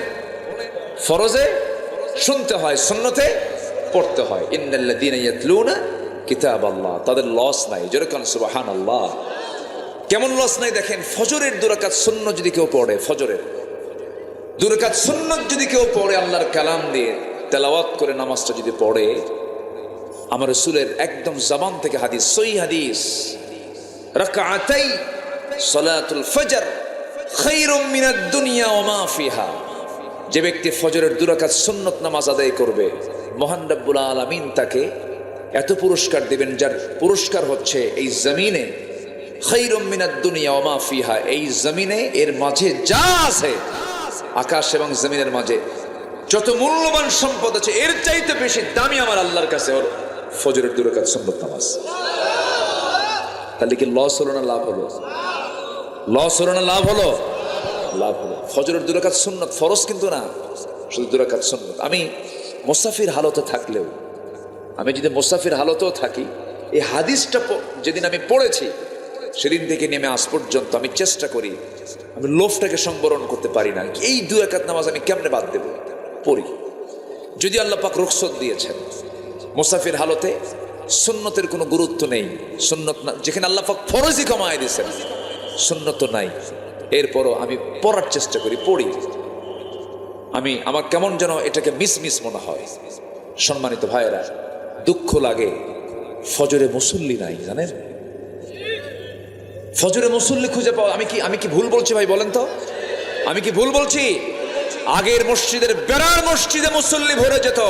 ফরজে শুনতে হয়, সুন্নতে পড়তে হয়। ইন্নাল্লাযীনা ইয়াতলুনা কিতাবাল্লাহ, তাদের লস নাই। জোরে কান সুবহানাল্লাহ। কেমন লস নাই দেখেন, ফজরের 2 রাকাত সুন্নত যদি কেউ পড়ে, ফজরের 2 রাকাত সুন্নত যদি কেউ পড়ে, আল্লাহর কালাম দিয়ে তেলাওয়াত করে নামাজটা যদি পড়ে, আমার রাসূলের একদম জবান থেকে হাদিস, সহিহ হাদিস, রাকাতাই সালাতুল ফজর খায়রুম মিনাদ দুনিয়া ওয়া মা ফিহা। যে ব্যক্তি ফজরের 2 রাকাত সুন্নত নামাজ আদায় করবে, মহান রব্বুল আলামিন তাকে এত পুরস্কার দিবেন, যার পুরস্কার হচ্ছে এই জমিনে খায়রুম মিনাদ দুনিয়া ওয়া মা ফিহা, এই জমিনে এর মাঝে যা আছে, আকাশ এবং জমিনের মাঝে যত মূল্যবান সম্পদ আছে, এর চাইতে বেশি দামি আমার আল্লাহর কাছে ওর ফজরের 2 রাকাত সুন্নত নামাজ। তাহলে কি লস হলো না লাভ হলো? লস হলো না লাভ হলো? লাভ হলো। ফজরের 2 রাকাত সুন্নত, ফরজ কিন্তু না, শুধু 2 রাকাত সুন্নত। আমি মুসাফির হালতে থাকলেও, আমি যদি মুসাফির হালতেও থাকি, এই হাদিসটা যেদিন আমি পড়েছি সেদিন থেকে নেমে আজ পর্যন্ত আমি চেষ্টা করি, আমি লোভটাকে সংবরণ করতে পারি না, এই 2 রাকাত নামাজ আমি কেমনে বাদ দেব, পড়ি। যদি আল্লাহ পাক রুখসত দিয়েছেন মুসাফির হালতে সুন্নতের কোনো গুরুত্ব নেই, সুন্নত না, যেখানে আল্লাহ পাক ফরজই কমায় দিয়েছেন, সুন্নত নাই, এরপরও আমি পড়ার চেষ্টা করি, পড়ি। আমার কেমন যেন এটাকে মিস মনে হয়। সম্মানিত ভাইয়েরা, দুঃখ লাগে ফজরে মুসল্লি নাই, জানেন? ফজরে মুসল্লি খুঁজে পাওয়া, আমি কি ভুল বলছি ভাই বলেন তো? আমি কি ভুল বলছি? আগের মসজিদের বেড়ার মসজিদে মুসল্লি ভরে যেত,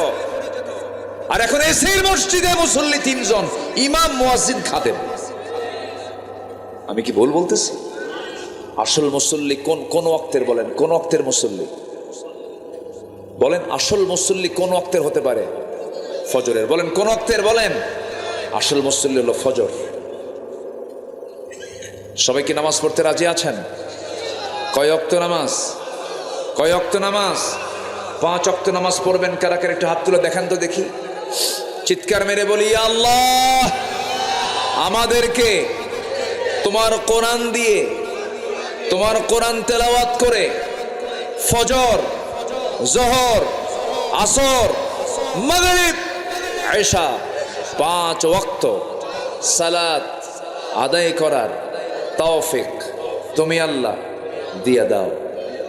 আর এখন এসের মসজিদে মুসল্লি 3 জন, ইমাম, মুয়াজ্জিন, খাদেম। আমি কি ভুল বলতেছি? আসল মুসল্লি কোন ওয়াক্তের বলেন, কোন ওয়াক্তের মুসল্লি বলেন? আসল মুসল্লি কোন ওয়াক্তের হতে পারে? ফজরের। বলেন কোন ওয়াক্তের বলেন? আসল মুসল্লি হলো ফজর। সবাই কি নামাজ পড়তে রাজি আছেন? কয় ওয়াক্ত নামাজ? কয় ওয়াক্ত নামাজ? 5 ওয়াক্ত নামাজ পড়বেন। কারা কারা একটু হাত তুলে দেখান তো দেখি। চিৎকার মেরে বলি, আল্লাহ আমাদেরকে তোমার কোরআন দিয়ে, তোমার কোরআন তেলাওয়াত করে ফজর, জোহর, আসর, মাগরিব, ইশা 5 ওয়াক্ত সালাত আদায় করার তৌফিক তুমি আল্লাহ দিয়ে দাও।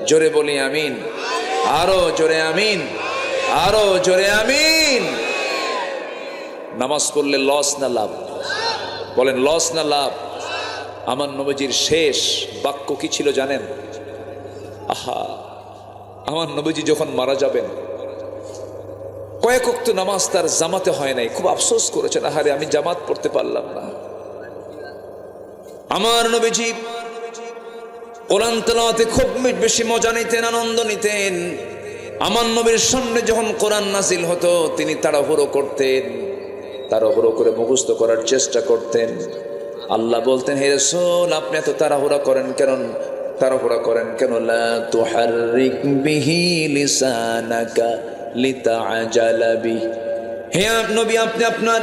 জোরে বলি আমিন, আরো জোরে আমিন, আরো জোরে আমিন। নামাজ পড়লে লস না লাভ? বলেন লস না লাভ? আমার নবীজির শেষ বাক্য কি ছিল জানেন? আহা, আমার নবীজি যখন মারা যাবেন, কয়েক ওয়াক্ত নামাজ তার জামাতে হয় নাই, খুব আফসোস করেছেন, আহারে আমি জামাত পড়তে পারলাম না। আমার নবীজি কোরআন তেলাওয়াতে খুব বেশি মজা নিতেন, আনন্দ নিতেন। আমার নবীর সামনে যখন কোরআন নাজিল হতো তিনি তাড়াহুড়ো করতেন, তাড়াহুড়ো করে মুখস্থ করার চেষ্টা করতেন। আল্লাহ বলতেন, হে রাসূল আপনি এত তাড়াহুড়া করেন কেন? লা তুহাররিক বিহি লিসানাকা লিতাআজালা বিহি। হে নবী আপনি আপনার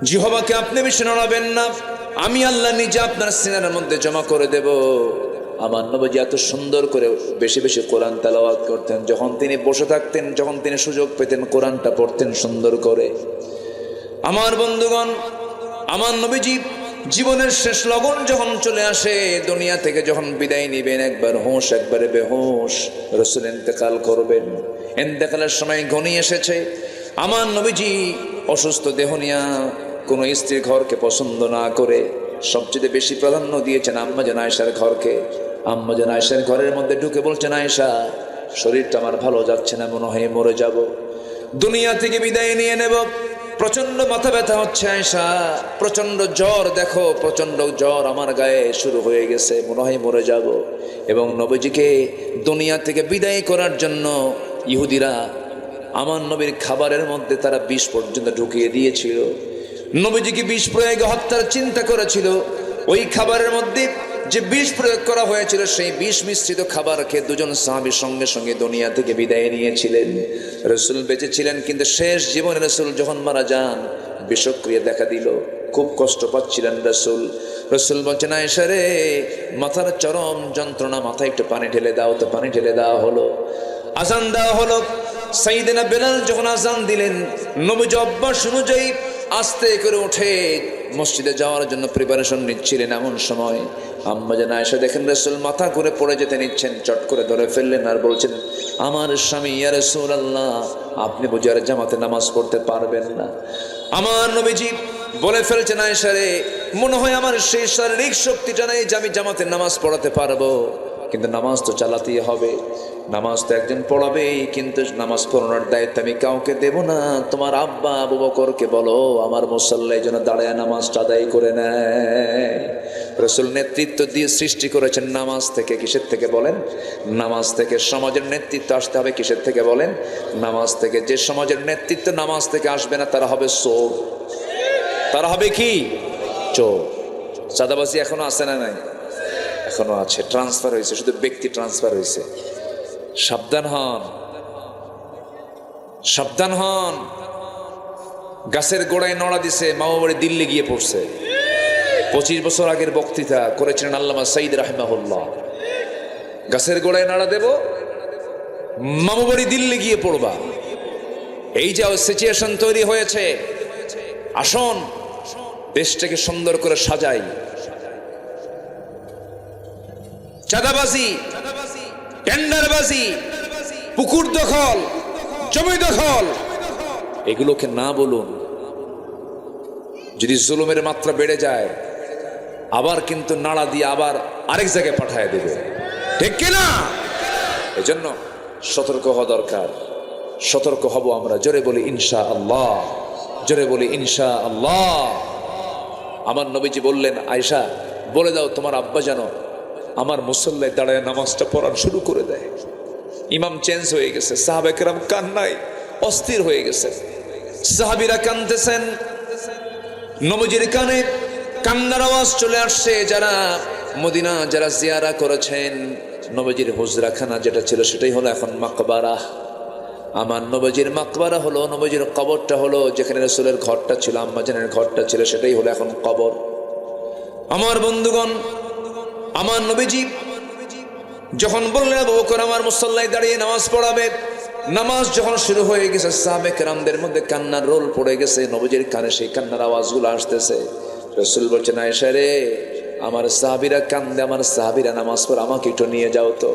জিহ্বাকে আপনি বেশি নড়াবেন না, আমি আল্লাহ নিজে আপনার সিনার মধ্যে জমা করে দেব। আমার নবীজি এত সুন্দর করে বেশি বেশি কোরআন তেলাওয়াত করতেন। যখন তিনি বসে থাকতেন, যখন তিনি সুযোগ পেতেন কোরআনটা পড়তেন সুন্দর করে। আমার বন্ধুগণ, আমার নবীজি জীবনের শেষ লগন যখন চলে আসে, দুনিয়া থেকে যখন বিদায় নিবেন, একবার হুঁশ একবারে বেহুশ, রাসূল ইন্তেকাল করবেন। ইন্তেকালের সময় ঘনিয়ে এসেছে। আমার নবীজি অসুস্থ দেহ নিয়া কোনো স্ত্রীর ঘরকে পছন্দ না করে সবচেয়ে বেশি প্রাধান্য দিয়েছেন আম্মাজান আয়েশার ঘরকে। আম্মাজান আয়েশার ঘরের মধ্যে ঢুকে বলছেন, আয়েশা শরীরটা আমার ভালো যাচ্ছে না, মনে হয় মরে যাব, দুনিয়া থেকে বিদায় নিয়ে নেব, প্রচন্ড মাথা ব্যথা হচ্ছে আয়েশা, প্রচন্ড জ্বর, দেখো প্রচন্ড জ্বর আমার গায়ে শুরু হয়ে গেছে, মনে হয় মরে যাব। এবং নবীজিকে দুনিয়া থেকে বিদায় করার জন্য ইহুদিরা আমার নবীর খাবারের মধ্যে তারা বিষ পর্যন্ত ঢুকিয়ে দিয়েছিল। নবীজিকে বিষ প্রয়োগে হত্যার চিন্তা করেছিল। ওই খাবারের মধ্যে যে বিষ প্রয়োগ করা হয়েছিল সেই বিষ মিশ্রিত খাবার খেয়ে দুজন সাহাবী সঙ্গে সঙ্গে দুনিয়া থেকে বিদায় নিয়েছিলেন। রাসূল বেঁচে ছিলেন, কিন্তু শেষ জীবনে রাসূল যখন মারা যান বিষক্রিয়া দেখা দিল, খুব কষ্ট পাচ্ছিলেন রাসূল। রাসূল বলছেন, আয়েশা রে মাথার চরম যন্ত্রণা, মাথায় একটু পানি ঢেলে দাও। তো পানি ঢেলে দেওয়া হলো, আজান দেওয়া হলো। সাইয়েদনা বেলাল যখন আজান দিলেন, নবীজি অভ্যাস অনুযায়ী আস্তে করে উঠে মসজিদে যাওয়ার জন্য প্রিপারেশন নিচ্ছিলেন। এমন সময় আম্মাজান আয়েশা দেখেন রাসূল মাথা ঘুরে পড়ে যেতে নিচ্ছেন, চট করে ধরে ফেললেন আর বলছেন, আমার স্বামী ইয়া রাসূলুল্লাহ আপনি বুঝি আর জামাতে নামাজ পড়তে পারবেন না? আমার নবীজি বলে ফেলছেন, আয়েশা রে মনে হয় আমার সেই শারীরিক শক্তিটা নেই যে আমি জামাতে নামাজ পড়াতে পারবো, কিন্তু নামাজ তো চালাতেই হবে, নামাজ তো একজন পড়াবেই, কিন্তু নামাজ পড়ানোর দায়িত্ব আমি কাউকে দেব না। তোমার আব্বা আবু বকরকে বলো আমার মুসল্লায় যেন দাঁড়ায় নামাজটা আদায় করে নেয়। রাসূল নেতৃত্ব দিয়ে সৃষ্টি করেছেন নামাজ থেকে। কিসের থেকে বলেন? নামাজ থেকে। সমাজের নেতৃত্ব আসতে হবে কিসের থেকে বলেন? নামাজ থেকে। যে সমাজের নেতৃত্ব নামাজ থেকে আসবে না তারা হবে চোর। তারা হবে কি? চোর। চাঁদাবাজি এখনো আছে না নাই? এখনো আছে, ট্রান্সফার হয়েছে, শুধু ব্যক্তি ট্রান্সফার হয়েছে। সাবধান হন, সাবধান হন। গাছের গোড়ায় নড়া দিছে, মামা বাড়ি দিল্লি গিয়ে পড়ছে। 25 বছর আগের বক্তৃতা করেছিলেন আল্লামা সাঈদ রাহিমাহুল্লাহ। গাছের গোড়ায় নাড়া দেব, মামা বাড়ি দিল্লি গিয়ে পড়বা। এই যে সিচুয়েশন তৈরি হয়েছে, আসুন দেশটাকে সুন্দর করে সাজাই। চাঁদাবাজি, টেন্ডারবাজি, পুকুর দখল, জমি দখল, এগুলোকে না বলুন। যদি জুলুমের মাত্রা বেড়ে যায় আবার কিন্তু নাড়া দিয়ে আবার আরেক জায়গায় পাঠায় দেবে, ঠিক কিনা? এজন্য সতর্ক হওয়া দরকার। সতর্ক হব আমরা। জোরে বলি ইনশাআল্লাহ, জোরে বলি ইনশাআল্লাহ। আমার নবীজি বললেন, আয়েশা বলে দাও তোমার আব্বা যেন আমার মুসল্লায় দাঁড়ায় নামাজটা পড়া শুরু করে দেয়। ইমাম চেঞ্জ হয়ে গেছে, সাহাবা কেরাম কান্নায় অস্থির হয়ে গেছে, সাহাবীরা কাঁদতেছেন, নবীজির কানে কান্নার আওয়াজ চলে আসছে। যারা মদিনা যারা জিয়ারা করেছেন, নবীজির হুজরাখানা যেটা ছিল সেটাই হলো এখন মাকবারা। আমার নবীজির মাকবারা হলো, নবীজির কবরটা হলো, যেখানে রাসূলের ঘরটা ছিল, আম্মাজানের ঘরটা ছিল, সেটাই হলো এখন কবর। আমার বন্ধুগণ, আমার নবীজি যখন বললেন আবু বকর আমার মুসল্লায় দাঁড়িয়ে নামাজ পড়াবে, নামাজ যখন শুরু হয়ে গেছে সাহাবে কেরামদের মধ্যে কান্নার রোল পড়ে গেছে। নবীজির কানে সেই কান্নার আওয়াজগুলো আসতেছে। রাসূল বলছেন, আয়েশা রে আমার সাহাবীরা কান্দে, আমার সাহাবীরা নামাজ পড়ে, আমাকে একটু নিয়ে যাও তো।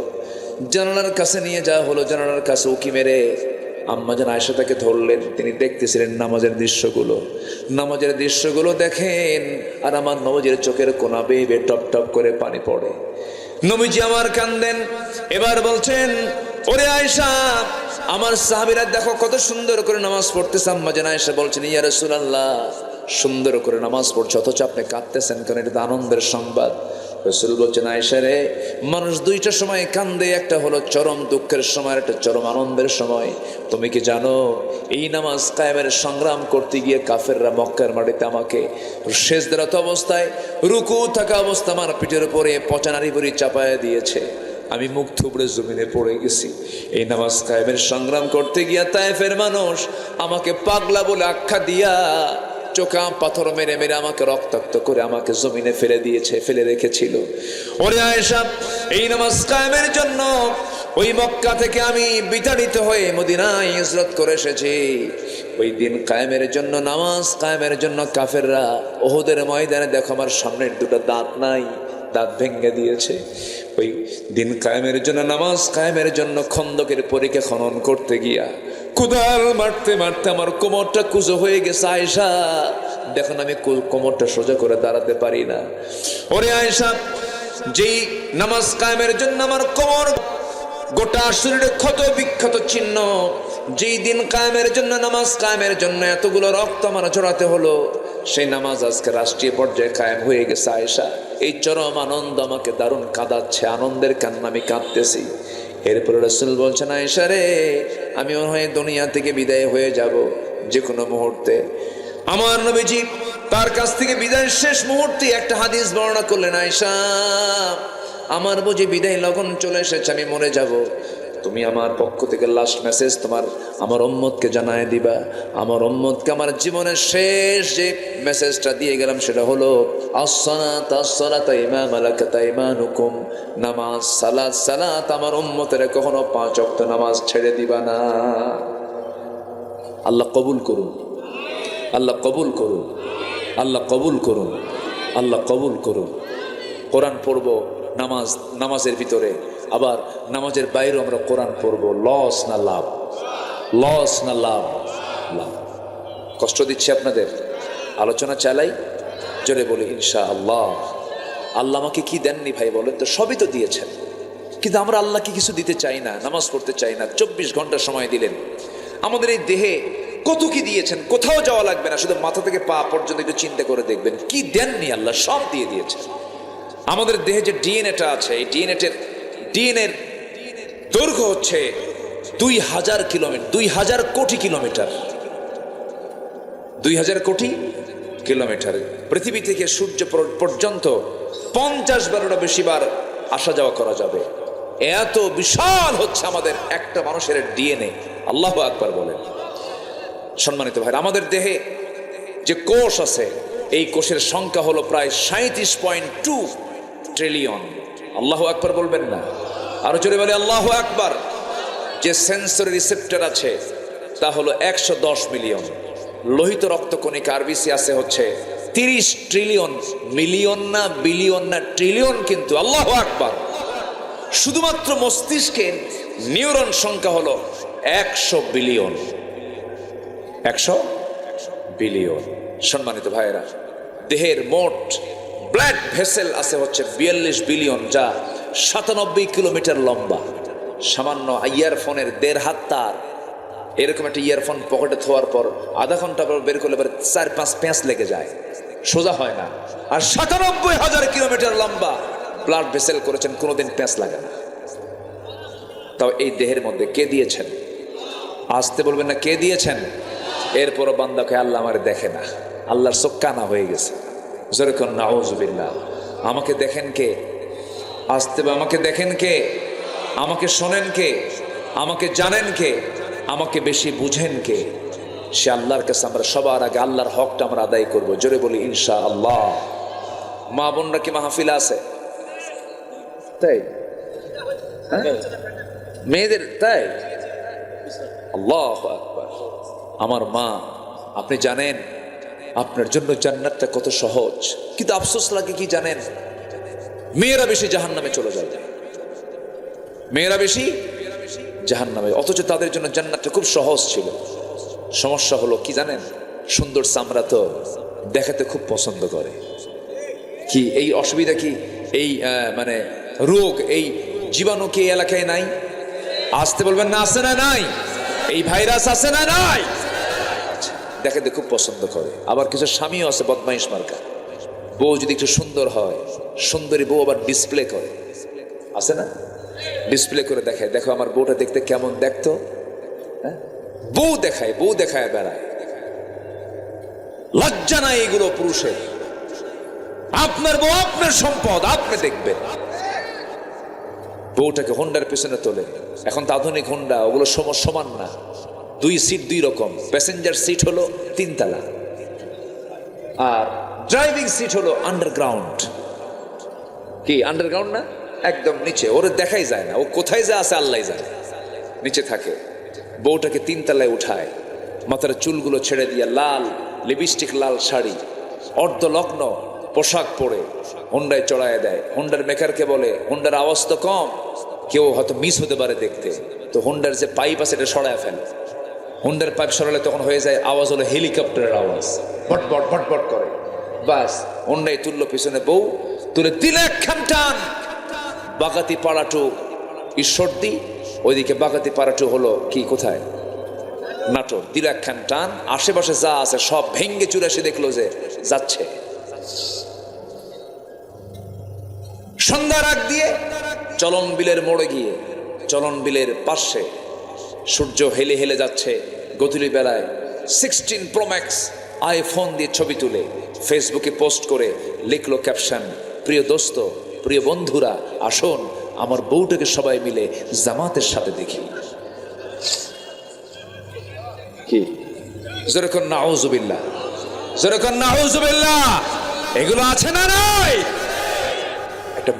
জানালার কাছে নিয়ে যাওয়া হলো। জানালার কাছে উকি মেরে আম্মাজান আয়েশা তাকে ধরলেন। তিনি দেখতেছিলেন নামাজের দৃশ্যগুলো। নামাজের দৃশ্যগুলো দেখেন আর আমার নবীজির চোখের কোনা বেয়ে বেয়ে টপ টপ করে পানি পড়ে। নবীজি আমার কান্দেন। এবার বলছেন, ওরে আয়েশা আমার সাহাবীরা দেখো কত সুন্দর করে নামাজ পড়তেছে। আম্মা জান আয়েশা বলছেন, ইয়া রাসূলুল্লাহ, সুন্দর করে নামাজ পড়ছে অথচ আপনি কাঁদতেছেন কেন? এটা তো আনন্দের সংবাদ। রাসূল বলছেন, আয়েশা রে, মানুষ দুইটা সময় কান্দে, একটা হলো চরম দুঃখের সময়, একটা চরম আনন্দের সময়। তুমি কি জানো এই নামাজ কায়েমের সংগ্রাম করতে গিয়ে কাফেররা মক্কার মাটিতে আমাকে সেজদারত অবস্থায়, রুকু থাকা অবস্থা আমার পিঠের উপরে পচা নাড়ি ভুঁড়ি চাপায়া দিয়েছে, আমি মুখ থুবড়ে জমিনে পড়ে গেছি। এই নামাজ কায়েমের সংগ্রাম করতে গিয়া তায়েফের মানুষ আমাকে পাগলা বলে আখ্যা দিয়া চোখা পাথর মেরে মেরে আমাকে রক্তাক্ত করে আমাকে জমিনে ফেলে দিয়েছে, ফেলে রেখেছিল। ওরে আয়েশা, এই নামাজ কায়েমের জন্য ওই মক্কা থেকে আমি বিতাড়িত হয়ে মদিনায় হিজরত করে এসেছি। ওই দিন কায়েমের জন্য, নামাজ কায়েমের জন্য কাফেররা ওহুদের ময়দানে দেখো আমার সামনের দুটো দাঁত নাই, দাঁত ভেঙে দিয়েছে। ওই দিন কায়েমের জন্য, নামাজ কায়েমের জন্য খন্দকের পরীক্ষা খনন করতে গিয়া কুদাল মারতে মারতে আমার কোমরটা কুজো হয়ে গেছে। আয়েশা দেখুন, আমি কোমরটা সোজা করে দাঁড়াতে পারি না। ওরে আয়েশা, যেই নামাজ কায়েমের জন্য আমার কোমর, গোটা শরীরে ক্ষত বিক্ষত চিহ্ন, যেই দিন কায়েমের জন্য, নামাজ কায়েমের জন্য এতগুলো রক্ত আমার ঝরাতে হলো, সেই নামাজ আজকে রাষ্ট্রীয় পর্যায়ে কায়েম হয়ে গেছে। আয়েশা, এই চরম আনন্দ আমাকে দারুণ কাঁদাচ্ছে, আনন্দের কান্না আমি কাঁদতেছি। এরপরে রাসূল বলছেন, আয়েশা রে, আমি মনে হয় দুনিয়া থেকে বিদায় হয়ে যাব যে কোনো মুহূর্তে। আমার নবীজি তার কাছ থেকে বিদায়ের শেষ মুহূর্তে একটা হাদিস বর্ণনা করলেন, আয়েশা, আমার বুঝি বিদায় লগন চলে এসেছে, আমি মরে যাব। তুমি আমার পক্ষ থেকে লাস্ট মেসেজ আমার উম্মতকে জানায় দিবা। আমার উম্মতকে আমার জীবনের শেষ যে মেসেজটা দিয়ে গেলাম সেটা হলো, আসসালাত আসসালাত ইমা মালাকাত আইমানুকুম, নামাজ সালাত সালাত, আমার উম্মতের কখনো 5 ওয়াক্ত নামাজ ছেড়ে দিবা না। আল্লাহ কবুল করুন, আল্লাহ কবুল করুন, আল্লাহ কবুল করুন, আল্লাহ কবুল করুন। কোরআন পড়ব নামাজের ভিতরে, আবার নামাজের বাইরেও আমরা কোরআন পড়ব। লস না লাভ? লস না লাভ? লাভ। কষ্ট দিচ্ছি আপনাদের, আলোচনা চালাই, জোরে বলি ইনশাআল্লাহ। আল্লাহ আমাকে কি দেননি ভাই বলেন তো? সবই তো দিয়েছেন, কিন্তু আমরা আল্লাহকে কিছু দিতে চাই না, নামাজ পড়তে চাই না। 24 ঘন্টা সময় দিলেন, আমাদের এই দেহে কত কি দিয়েছেন, কোথাও যাওয়া লাগবে না, শুধু মাথা থেকে পা পর্যন্ত একটু চিন্তা করে দেখবেন কি দেননি আল্লাহ, সব দিয়ে দিয়েছেন। আমাদের দেহে যে ডিএনএটা আছে, এই ডিএনএর দৈর্ঘ্য হচ্ছে 2000 কিলোমিটার, 2000 কোটি কিলোমিটার, 2000 কোটি কিলোমিটার। পৃথিবী থেকে সূর্য পর্যন্ত 50 বারেরও বেশি বার আসা যাওয়া করা যাবে। এত বিশাল হচ্ছে আমাদের একটা মানুষের ডিএনএ। আল্লাহু আকবার বলেন। সম্মানিত ভাই, আমাদের দেহে যে কোষ আছে, এই কোষের সংখ্যা হলো প্রায় 37.2 ট্রিলিয়ন। আল্লাহু আকবার বলবেন না? আরো জোরে বলে আল্লাহু আকবার। যে সেন্সরি রিসেপ্টর আছে তা হলো 110 মিলিয়ন। লোহিত রক্তকণিকা আরবিসি আছে হচ্ছে 30 ট্রিলিয়ন। মিলিয়ন না, বিলিয়ন না, ট্রিলিয়ন কিন্তু। আল্লাহু আকবার। শুধুমাত্র মস্তিষ্কের নিউরন সংখ্যা হলো 100 বিলিয়ন। 100 বিলিয়ন। সম্মানিত ভাইয়েরা, দেহের মোট ব্লাড ভেসেল আছে হচ্ছে 42 বিলিয়ন, যা 97 কিলোমিটার লম্বা। সামান্য ইয়ারফোনের 1.5 হাত তার, এরকম একটা ইয়ারফোন পকেটে থোয়ার পর আধা ঘন্টা পর বের করলে 4-5 প্যাঁচ লেগে যায়, সোজা হয় না। আর 97,000 কিলোমিটার লম্বা ব্লাড ভেসেল করেছেন, কোনোদিন প্যাঁচ লাগে না। তাও এই দেহের মধ্যে কে দিয়েছেন? আসতে বলবেন না, কে দিয়েছেন? এরপরও বান্দাকে আল্লাহ আমার দেখে না, আল্লাহর চোখ কানা হয়ে গেছে। যেরকম নাউজুবিল্লাহ। আমাকে দেখেন কে? আসতে বা আমাকে দেখেন কে? আমাকে শোনেন কে? আমাকে জানেন কে? আমাকে বেশি বুঝেন কে? সে আল্লাহর কাছে আমরা সবার আগে আল্লাহর হকটা আমরা আদায় করবো। জোরে বলি ইনশাআল্লাহ। মা বোনরা কি মাহফিল আছে? তাই মেয়েদের, তাই আল্লাহু আকবার। আমার মা, আপনি জানেন আপনার জন্য জান্নাতটা কত সহজ, কিন্তু আফসোস লাগে কি জানেন? মেয়েরা বেশি জাহান্নামে চলে যায়, মেয়েরা বেশি জাহান্নামে, অথচ তাদের জন্য জান্নাতটা খুব সহজ ছিল। সমস্যা হলো কি জানেন? সুন্দর চামড়া তো দেখাতে খুব পছন্দ করে। কি এই অসুবিধা কি? এই মানে রোগ, এই জীবাণু কি এই এলাকায় নাই? আসতে বলবেন না, আছে না নাই? এই ভাইরাস আছে না নাই? দেখে খুব পছন্দ করে। আবার কিছু স্বামীও আছে বদমাইশ মার্কা, বউ যদি একটু সুন্দর হয়, সুন্দরী বউ আবার ডিসপ্লে করে, আছে না? ডিসপ্লে করে দেখায়, দেখো আমার বউটা দেখতে কেমন দেখতো। হ্যাঁ, বউ দেখায় বেড়ায়। লজ্জা নাই এগুলো পুরুষের? আপনার বউ আপনার সম্পদ, আপনি দেখবেন। বউটাকে হোন্ডার পেছনে তোলে, এখন তো আধুনিক হোন্ডা, ওগুলো সমান না, 2 সিট 2 রকম। প্যাসেঞ্জার সিট হলো 3 তলা, আর ড্রাইভিং সিট হলো আন্ডারগ্রাউন্ড। কি আন্ডারগ্রাউন্ড না? একদম নিচে, ওর দেখাই যায় না, ও কোথায় যা আছে আল্লাহ জানে, নিচে থাকে। বউটাকে 3 তলায় উঠায়, মাথার চুলগুলো ছেড়ে দিয়ে লাল লিপস্টিক, লাল শাড়ি, অর্ধলগ্ন পোশাক পরে হোন্ডায় চড়ায় দেয়। হোন্ডার মেকারকে বলে, হোন্ডার আওয়াজ তো কম, কেউ হয়তো মিস হতে পারে দেখতে, তো হোন্ডার যে পাইপ আছে এটা সরায় ফেলে। হোন্ডার পাইপ সরালে তখন হয়ে যায় আওয়াজ হলো হেলিকপ্টারের আওয়াজ, ভটভট ভটভট করে। বাস হোন্ডায় তুললো, পিছনে বউ তুলে দিলে একখান টান। বাগাতি পাড়াটু ঈশ্বরদী, ওইদিকে বাগাতি পাড়াটু হলো কি কোথায় নাটোর, দিল একখান টান। আশেপাশে যা আছে সব ভেঙ্গে চুরে এসে দেখলো যে যাচ্ছে। সন্ধ্যার আগ দিয়ে চলন বিলের মোড়ে গিয়ে, চলন বিলের পাশে সূর্য হেলে হেলে যাচ্ছে গধূলি বেলায়, 16 Pro Max আইফোন দিয়ে ছবি তুলে ফেসবুকে পোস্ট করে লিখলো ক্যাপশন, প্রিয় দোস্ত, প্রিয় বন্ধুরা, আসুন আমার বউটাকে সবাই মিলে জামাতের সাথে দেখি। কি যেরকম নাউজুবিল্লাহ, যেরকম নাউজুবিল্লাহ, এগুলো আছে না নাই? একটা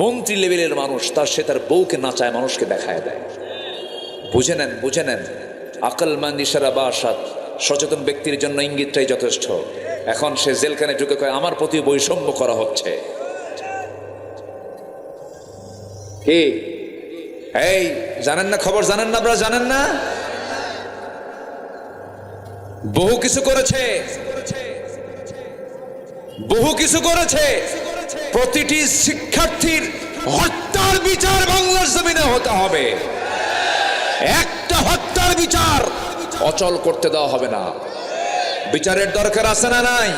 মন্ত্রী লেভেলের মানুষ, সে তার বউকে নাচায়, মানুষকে দেখায় দেয়। বুঝে নেন আকলমন্দ ইশারা বাসাত, সচেতন ব্যক্তির জন্য ইঙ্গিতটাই যথেষ্ট। এখন সে জেলখানে ঢুকে কয় আমার প্রতি বৈষম্য করা হচ্ছে। কি এই জানেন না খবর? জানেন না? আপনারা জানেন না? বহু কিছু করেছে। প্রতিটি শিক্ষার্থীর হত্যার বিচার বাংলার জমিনে হতে হবে। একটা হত্যার বিচার অচল করতে দেওয়া হবে না। বিচারের দরকার আছে না নাই?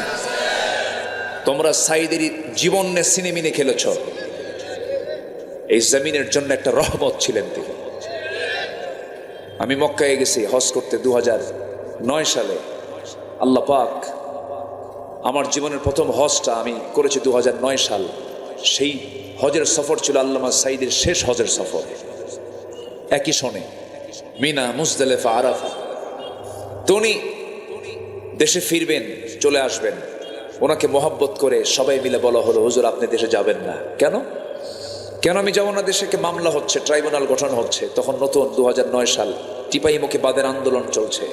তোমরা সাইদের জীবন নিয়ে সিনেমিনে খেলেছ, এই জমিনের জন্য একটা রহমত ছিলেন তিনি। আমি মক্কায় গেছি হজ করতে 2009 সালে। আল্লাহ পাক আমার জীবনের প্রথম হজটা আমি করেছি 2009 সাল। সেই হজের সফর ছিল আল্লামা সাইদের শেষ হজের সফর। একই সনে মিনা, মুজদালিফা, আরাফা। তো উনি দেশে ফিরবেন, চলে আসবেন, ওনাকে মহব্বত করে সবাই মিলে বলা হলো, হুজুর আপনি দেশে যাবেন না। কেন আমি যাবো না দেশে? মামলা হচ্ছে, ট্রাইব্যুনাল গঠন হচ্ছে। তখন নতুন 2009 সাল, টিপাইমুখী বাদের আন্দোলন চলছে,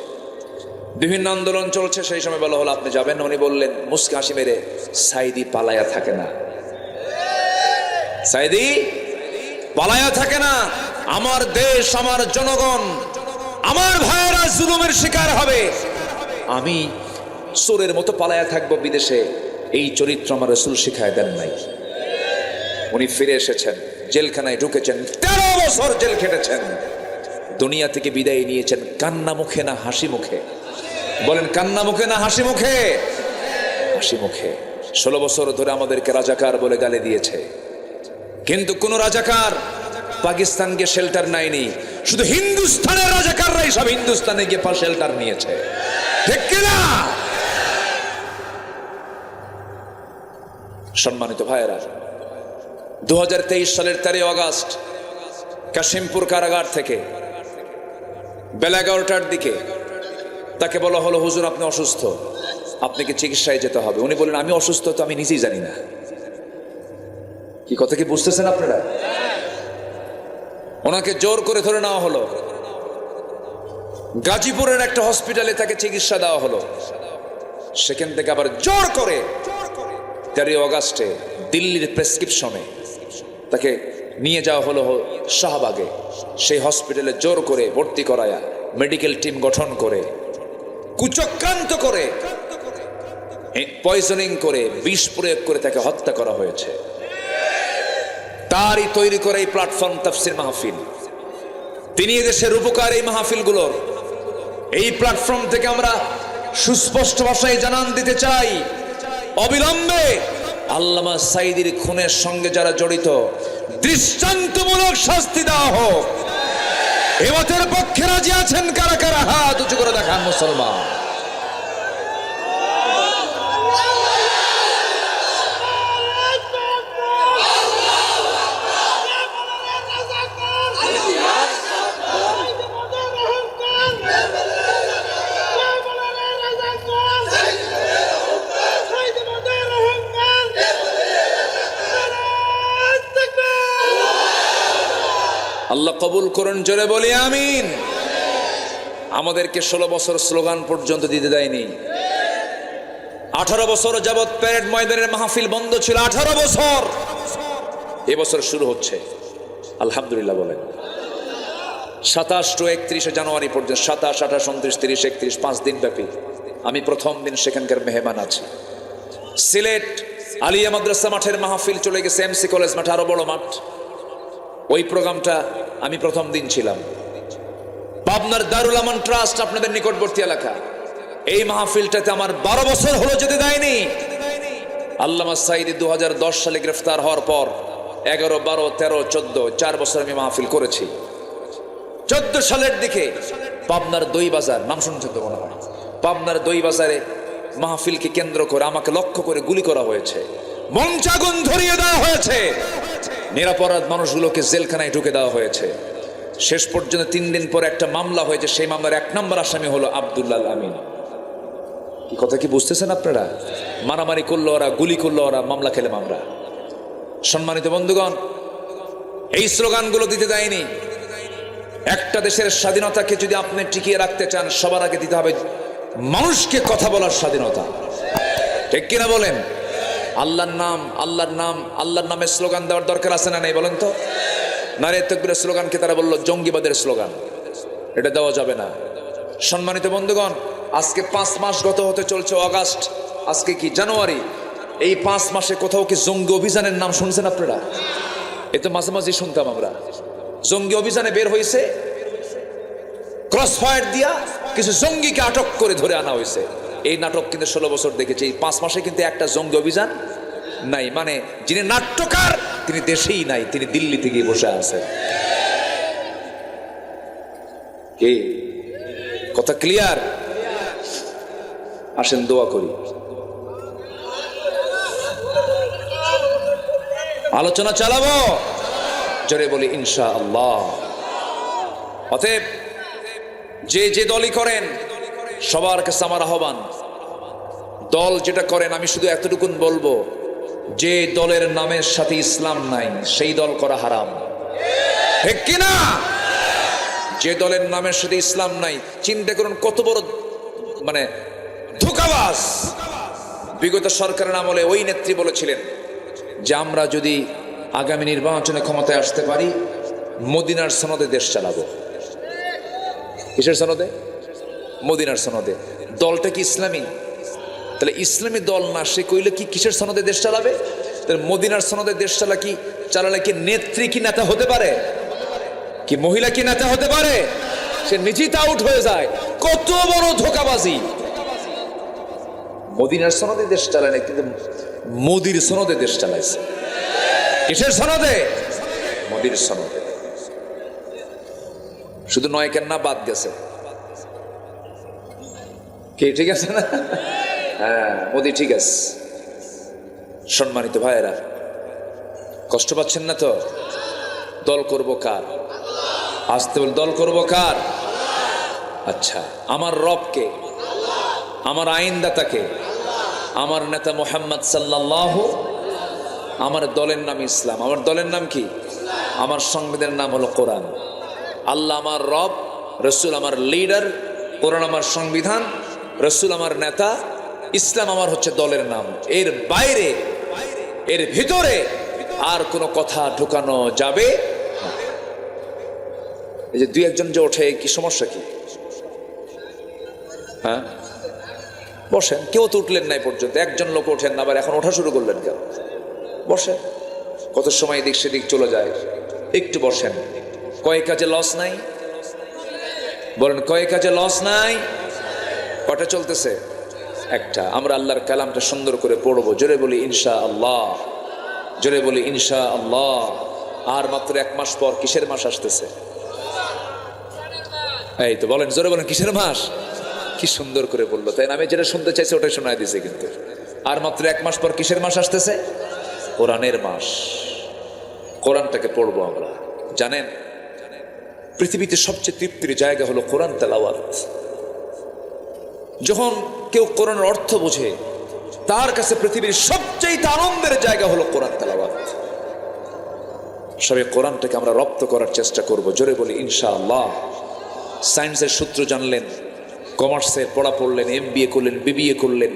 বিভিন্ন আন্দোলন চলছে। সেই সময় বলা হলো আপনি যাবেন না। উনি বললেন মুস্কি হাসি মেরে, সাইদি পালায়া থাকে না, সাইদি পালায়া থাকে না। আমার দেশ, আমার জনগণ, আমার ভাইয়েরা জুলুমের শিকার হবে, আমি চোরের মতো পালায়া থাকবো বিদেশে। এই চরিত্র আমার রাসূল শিখায় দেন নাই। উনি ফিরে এসেছেন, জেলখানায় ঢুকেছেন, 13 বছর জেল খেটেছেন, দুনিয়া থেকে বিদায় নিয়েছেন কান্না মুখে না হাসি মুখে? বলেন কান্না মুখে না হাসি মুখে? হাসি মুখে। 16 বছর ধরে আমাদেরকে রাজাকার বলে গালি দিয়েছে, কিন্তু কোন রাজাকার পাকিস্তানকে শেল্টার নেয়নি। শুধু হিন্দুস্তানের রাজাকাররাই সব হিন্দুস্তানে গিয়ে শেল্টার নিয়েছে, ঠিক কিনা? সম্মানিত ভাইয়েরা, 2023 সালের 13 আগস্ট কাশিমপুর কারাগার থেকে বেলা 11টার দিকে তাকে বলা হলো, হুজুর আপনি অসুস্থ, আপনাকে চিকিৎসায় যেতে হবে। উনি বললেন আমি অসুস্থ তো আমি নিজেই জানি না। কি কথা কি বুঝতেছেন আপনারা? ওনাকে জোর করে ধরে নেওয়া হলো, গাজীপুরের একটা হসপিটালে তাকে চিকিৎসা দেওয়া হলো। সেখান থেকে আবার জোর করে 13 আগস্টে দিল্লির প্রেসক্রিপশনে তাকে নিয়ে যাওয়া হলো শাহবাগে। সেই হসপিটালে জোর করে ভর্তি করায়া, মেডিকেল টিম গঠন করে, কুচক্রান্ত করে, পয়জনিং করে, বিষ প্রয়োগ করে তাকে হত্যা করা হয়েছে। তারই তৈরি করে এই প্ল্যাটফর্ম তাফসীর মাহফিল। তিনি এদেশের উপকার এই মাহফিলগুলোর। এই প্ল্যাটফর্ম থেকে আমরা সুস্পষ্ট ভাষায় জানান দিতে চাই, অবিলম্বে আল্লামা সাঈদীর খুনের সঙ্গে যারা জড়িত দৃষ্টান্তমূলক শাস্তি দেওয়া হোক। এমতের পক্ষে রাজি আছেন কারা কারা? হাত উঁচু করে দেখান মুসলমান। আল্লাহ কবুল করুন, জোরে বলি আমিন। আমাদেরকে 16 বছর স্লোগান পর্যন্ত দিতে দেয়নি। 18 বছর যাবৎ প্যারেড ময়দানের মাহফিল বন্ধ ছিল, 18 বছর। এবছর শুরু হচ্ছে, আলহামদুলিল্লাহ বলেন। 27 to 31 জানুয়ারি পর্যন্ত, 27, 28, 29, 30, 31, 5 দিন ব্যাপী। আমি প্রথম দিন সেখানকার মেহমান আছি। সিলেট আলিয়া মাদ্রাসা মাঠের মাহফিল চলে গেছে এমসি কলেজ মাঠ, আরো বড় মাঠ। ওই প্রোগ্রামটা আমি প্রথম দিন ছিলাম। পাবনার দারুল আমান ট্রাস্ট, আপনাদের নিকটবর্তী এলাকা, এই মাহফিলটাতে আমার 12 বছর হলো যেতে দেয়নি। আল্লামা সাঈদী 2010 সালে গ্রেফতার হওয়ার পর 11, 12, 13, 14 4 বছর আমি মাহফিল করেছি। 14 সালের দিকে পাবনার দই বাজার, নাম শুনছেন তো মনে হয়, পাবনার দই বাজারে মাহফিলকে কেন্দ্র করে আমাকে লক্ষ্য করে গুলি করা হয়েছে, মঞ্চাগুন ধরিয়ে দেওয়া হয়েছে, নিরাপরাধ মানুষগুলোকে জেলখানায় ঢুকে দেওয়া হয়েছে। শেষ পর্যন্ত 3 দিন পর একটা মামলা হয়েছে, সেই মামলার 1 নম্বর আসামি হলো আব্দুল্লাহ আমিন। কি কথা কি বুঝতেছেন আপনারা? মারামারি করলো ওরা, গুলি করলো ওরা, মামলা খেলে আমরা। সম্মানিত বন্ধুগণ, এই স্লোগানগুলো দিতে দেয়নি। একটা দেশের স্বাধীনতাকে যদি আপনি টিকিয়ে রাখতে চান, সবার আগে দিতে হবে মানুষকে কথা বলার স্বাধীনতা। ঠিক কিনা বলেন? আল্লাহর নাম, আল্লাহর নাম, আল্লাহর নামে স্লোগান দেওয়ার দরকার আছে না নেই বলেন তো? নারে তাকবীরের স্লোগানকে তারা বলল জঙ্গিবাদের স্লোগান, এটা দেওয়া যাবে না। সম্মানিত বন্ধুগণ, আজকে 5 মাস গত হতে চলছে, অগাস্ট, আজকে কি জানুয়ারি। এই 5 মাসে কোথাও কি জঙ্গি অভিযানের নাম শুনছেন আপনারা? এ তো মাঝে মাঝে শুনতাম আমরা। জঙ্গি অভিযানে বের হয়েছে, ক্রস ফায়ার দিয়া কিছু জঙ্গিকে আটক করে ধরে আনা হয়েছে। এই নাটক কিন্তু 16 বছর দেখেছি। এই 5 মাসে কিন্তু একটা জঙ্গি অভিযান নাই। মানে যিনি নাট্যকার তিনি দেশেই নাই, তিনি দিল্লিতে গিয়ে বসে আছেন। কি কথা ক্লিয়ার? আসেন দোয়া করি, আলোচনা চালাবো, জোরে বলি ইনশাআল্লাহ। অতএব যে যে দলই করেন সবার কাছে আমার আহ্বান, দল যেটা করেন আমি শুধু এতটুকুন বলবো, যে দলের নামের সাথে ইসলাম নাই সেই দল করা হারাম। ঠিক কিনা? যে দলের নামের সাথে ইসলাম নাই, চিন্তা করুন কত বড় মানে ধোঁকাবাজ। বিগত সরকারের আমলে ওই নেত্রী বলেছিলেন যে আমরা যদি আগামী নির্বাচনে ক্ষমতায় আসতে পারি, মদিনার সনদে দেশ চালাবো। কিসের সনদে? মদিনার সনদে। দলটা কি ইসলামী? তাহলে ইসলামী দল না, সে কইলে কি কিসের সনদে দেশ চালাবে? তাহলে মদিনার সনদে দেশ চালালে কি নেত্রী কি নেতা হতে পারে? কি মহিলা কি নেতা হতে পারে? সে নিজেই আউট হয়ে যায়। কত বড় ধোঁকাবাজি! মদিনার সনদে দেশ চালায় না, কিন্তু মোদির সনদে দেশ চালাইছে। কিসের সনদে? মোদির সনদে। শুধু নয় কেন না, বাদ গেছে কি? ঠিক আছে না? হ্যাঁ, মোদি ঠিক আছে। সম্মানিত ভাইয়েরা, কষ্ট পাচ্ছেন না তো? দল করব কার? আসতে বল, দল করব কার? আচ্ছা, আমার রবকে, আমার আইনদাতাকে, আমার নেতা মুহাম্মদ সাল্লাল্লাহু, আমার দলের নাম ইসলাম। আমার দলের নাম কি? আমার সংবিধানের নাম হলো কোরআন। আল্লাহ আমার রব, রসুল আমার লিডার, কোরআন আমার সংবিধান, রসুল আমার নেতা, ইসলাম আমার হচ্ছে দলের নাম। এর বাইরে, এর ভিতরে আর কোনো কথা ঢুকানো যাবে না। এই যে 2-1 যে ওঠে, কি সমস্যা কি? হ্যাঁ, বসেন। কেউ তো উঠলেন নাই পর্যন্ত, 1জন লোক ওঠেন না, আবার এখন ওঠা শুরু করলেন কেন? বসেন। কত সময় এদিক সেদিক চলে যায়, একটু বসেন। কয় কাজে লস নাই? বলেন কয় কাজে লস নাই? কটা চলতেছে? একটা। আমরা আল্লাহর কালামটা সুন্দর করে পড়বো, জোরে বলি ইনশাআল্লাহ, জোরে বলি ইনশাআল্লাহ। আর মাত্র 1 মাস পর কিসের মাস আসতেছে? এই তো বলেন, জোরে বলেন কিসের মাস? কি সুন্দর করে বললো, তাই না? আমি যেটা শুনতে চাইছি ওটাই শোনায় দিছে। কিন্তু আর মাত্র 1 মাস পর কিসের মাস আসতেছে? কোরআনের মাস। কোরআনটাকে পড়বো আমরা। জানেন, পৃথিবীতে সবচেয়ে তৃপ্তির জায়গা হলো কোরআন তেলাওয়াত। যখন কেউ কোরআনের অর্থ বোঝে, তার কাছে পৃথিবীর সবচেয়ে আনন্দের জায়গা হলো কোরআন তেলাওয়াত। সবে কোরআনটাকে আমরা রপ্ত করার চেষ্টা করব, জোরে বলি ইনশাআল্লাহ। সায়েন্সের সূত্র জানলেন, কমার্সের পড়া পড়লেন, MBA করলেন, BBA করলেন,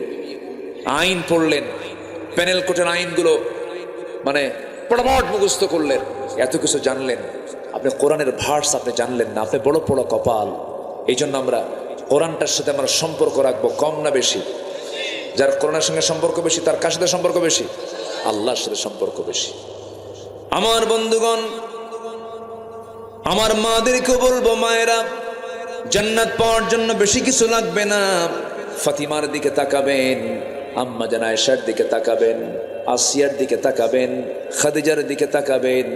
আইন পড়লেন, প্যানেল কোর্টের আইনগুলো মানে পড়ামট মুখস্থ করলেন, এত কিছু জানলেন, আপনি কোরআনের ভার্স আপনি জানলেন না, আপনি বড় বড় কপাল। এই জন্য আমরা কোরআনটার সাথে আমরা সম্পর্ক রাখবো, কম না বেশি? যার কোরআনের সঙ্গে সম্পর্ক বেশি, তার কার সাথে সম্পর্ক বেশি? আল্লাহর সাথে সম্পর্ক বেশি। আমার বন্ধুগণ, আমার মাদেরকে বলবো, মায়েরা, জান্নাত পাওয়ার জন্য বেশি কিছু লাগবে না। ফাতিমার দিকে তাকাবেন, আম্মা জান আয়েশার দিকে তাকাবেন, আসিয়ার দিকে তাকাবেন, খাদিজার দিকে তাকাবেন,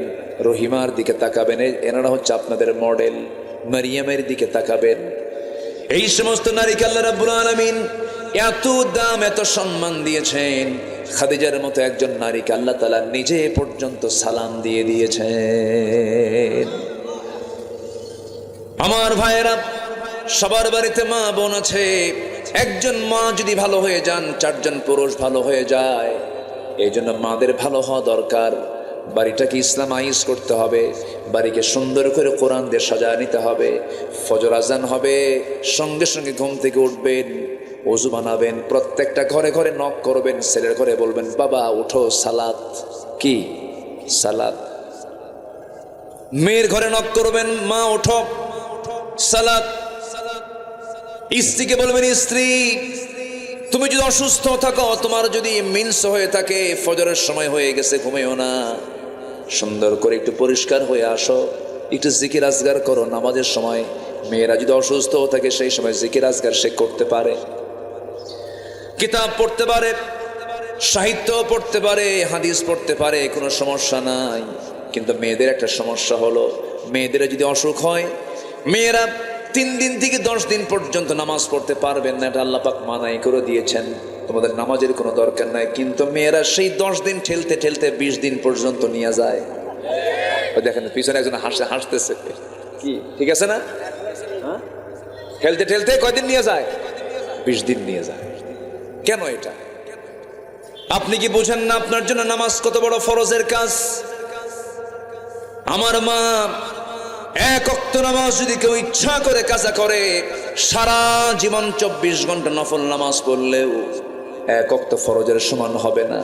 রহিমার দিকে তাকাবেন। এনারা হচ্ছে আপনাদের মডেল। মারিয়ামের দিকে তাকাবেন। এই সমস্ত নারীকে আল্লাহ রাব্বুল আলামিন এত দাম, এত সম্মান দিয়েছেন। খাদিজার মতো একজন নারীকে আল্লাহ তাআলা নিজে পর্যন্ত সালাম দিয়ে দিয়েছেন। আমার ভাইয়েরা, সবার বাড়িতে মা বোন আছে। একজন মা যদি ভালো হয়ে যান, 4 জন পুরুষ ভালো হয়ে যায়। এই জন্য মাদের ভালো হওয়া দরকার। বাড়িটাকে ইসলামাইজ করতে হবে, বাড়িকে সুন্দর করে কোরআন দিয়ে সাজায় নিতে হবে। ফজর আজান হবে, সঙ্গে সঙ্গে ঘুম থেকে উঠবেন, ওযু বানাবেন, প্রত্যেকটা ঘরে ঘরে নক করবেন, ছেলের ঘরে বলবেন, বাবা উঠো, সালাত। কি সালাত? মেয়ের ঘরে নক করবেন, মা উঠো, সালাত। স্ত্রীকে বলবেন, স্ত্রী তুমি যদি অসুস্থ থাকো, তোমার যদি মিন্স হয়ে থাকে, ফজরের সময় হয়ে গেছে, ঘুমিও না, সুন্দর করে একটু পরিষ্কার হয়ে আসো, একটু জিকির আজগার করো নামাজের সময়। মেয়েরা যদি অসুস্থ থাকে, সেই সময় জিকির আজগার সে করতে পারে, কিতাব পড়তে পারে, সাহিত্য পড়তে পারে, হাদিস পড়তে পারে, কোনো সমস্যা নাই। কিন্তু মেয়েদের একটা সমস্যা হলো, মেয়েদের যদি অসুখ হয়, মেয়েরা 3 দিন থেকে 10 দিন পর্যন্ত নামাজ পড়তে পারবেন না। এটা আল্লাহ পাক মানাই করে দিয়েছেন, তোমাদের নামাজের কোনো দরকার নাই। কিন্তু মেয়েরা সেই 10 দিন ঠেলতে ঠেলতে 20 দিন পর্যন্ত নিয়ে যায়। দেখেন পিছনে একজন হাসতেছে, কি ঠিক আছে না? ঠেলতে ঠেলতে কয়দিন নিয়ে যায়? 20 দিন নিয়ে যায়। কেন এটা? আপনি কি বুঝেন না আপনার জন্য নামাজ কত বড় ফরজের কাজ? আমার মা, 1 ওয়াক্ত নামাজ যদি কেউ ইচ্ছা করে কাজা করে, সারা জীবন 24 ঘন্টা নফল নামাজ পড়লেও 1 ওয়াক্ত ফরজের সমান হবে না।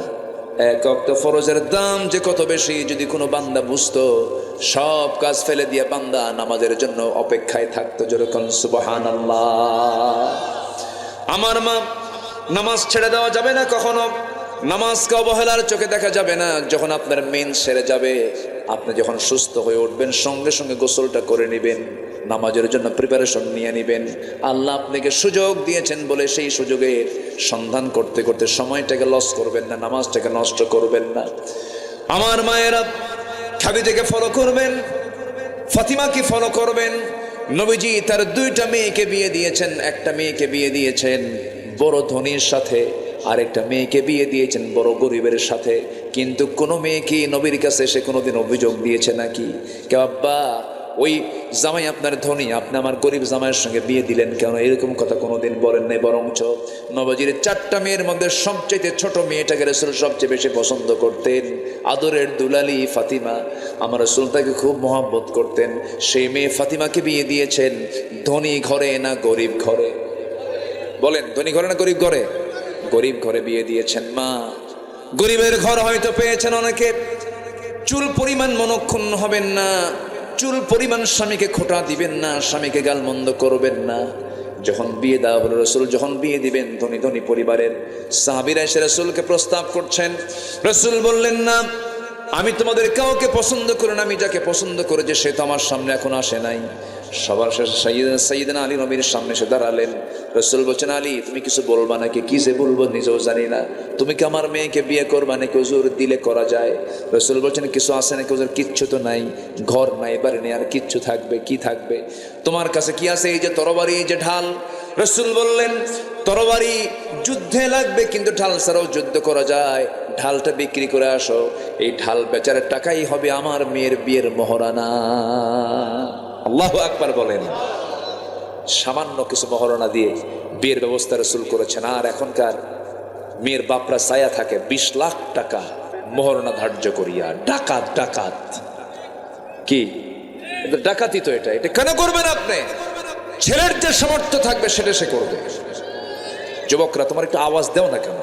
1 ওয়াক্ত ফরজের দাম যে কত বেশি, যদি কোনো বান্দা বুঝতো, সব কাজ ফেলে দিয়ে বান্দা নামাজের জন্য অপেক্ষায় থাকতো। যেরকম সুবহানাল্লাহ। আমার মা, নামাজ ছেড়ে দেওয়া যাবে না কখনো। নামাজকে অবহেলার চোখে দেখা যাবে না। যখন আপনার মেন সেরে যাবে, আপনি যখন সুস্থ হয়ে উঠবেন, সঙ্গে সঙ্গে গোসলটা করে নেবেন, নামাজের জন্য প্রিপারেশন নিয়ে নেবেন। আল্লাহ আপনাকে সুযোগ দিয়েছেন বলে সেই সুযোগের সন্ধান করতে করতে সময়টাকে লস করবেন না, নামাজটাকে নষ্ট করবেন না। আমার মায়েরা, খাদিজাকে ফলো করবেন, ফাতিমাকে ফলো করবেন। নবীজি তার 2টা মেয়েকে বিয়ে দিয়েছেন। একটা মেয়েকে বিয়ে দিয়েছেন বড় ধনীর সাথে, আরেকটা মেয়েকে বিয়ে দিয়েছেন বড় গরিবের সাথে। কিন্তু কোনো মেয়ে কি নবীর কাছে এসে কোনোদিন অভিযোগ দিয়েছে নাকি? কে আব্বা, ওই জামাই আপনার ধনী, আপনি আমার গরিব জামাইয়ের সঙ্গে বিয়ে দিলেন কেন? এরকম কথা কোনোদিন বলেন নাই। বরঞ্চ নবীজির 4টা মেয়ের মধ্যে সবচেয়ে ছোট মেয়েটাকে রাসূল সবচেয়ে বেশি পছন্দ করতেন। আদরের দুলালি ফাতিমা, আমার রাসূল তাকে খুব মহব্বত করতেন। সেই মেয়ে ফাতিমাকে বিয়ে দিয়েছেন ধনী ঘরে না গরিব ঘরে? বলেন, ধনী ঘরে না গরিব ঘরে? গরিব ঘরে বিয়ে দিয়েছেন। মা, গরিবের ঘর হয়তো পেয়েছেন অনেকে, চুল পরিমাণ মনক্ষুণ্ণ হবেন না, চুল পরিমাণ স্বামীকে খোঁটা দিবেন না, স্বামীকে গালমন্দ করবেন না। যখন বিয়ে দেওয়া হলো, রাসূল যখন বিয়ে দিবেন, ধনী ধনী পরিবারের সাহাবীরা এসে রাসূলকে প্রস্তাব করছেন। রাসূল বললেন, না, আমি তোমাদের কাউকে পছন্দ করি না, আমি যাকে পছন্দ করেছি সে তো আমার সামনে এখন আসে নাই। সবার শেষে সাইয়েদনা আলী নবীর সামনে এসে দাঁড়ালেন। রাসূল বলছেন, আলী তুমি কিছু বলবা নাকি? কি যে বলবো নিজেও জানি না। তুমি কি আমার মেয়েকে বিয়ে করবা নাকি? হুজুর দিলে করা যায়। রাসূল বলছেন, কিছু আছে নাকি? হুজুর কিচ্ছু তো নাই, ঘর নাই, বাড়ি নেই, আর কিচ্ছু থাকবে? কি থাকবে তোমার কাছে? কি আছে? এই যে তরবারি, এই যে ঢাল। রাসূল বললেন, তরবারি যুদ্ধে লাগবে, কিন্তু ঢাল ছাড়াও যুদ্ধ করা যায়। ঢালটা বিক্রি করে আসো, এই ঢাল বেচার টাকাই হবে আমার মেয়ের বিয়ের মহরানা। আল্লাহু আকবার বলেন। সামান্য কিছু মহরানা দিয়ে বিয়ের ব্যবস্থা রাসূল করেছেন। আর এখনকার মেয়ের বাপরা ছায়া থাকে 20 লাখ টাকা মহরানা ধার্য করিয়া। ডাকাত ডাকাত কি ডাকাতি তো এটা। এটা কেন করবেন আপনি? ছেলের যে সামর্থ্য থাকবে সেটা সে করবে। যুবকরা তোমার একটু আওয়াজ দাও না কেন?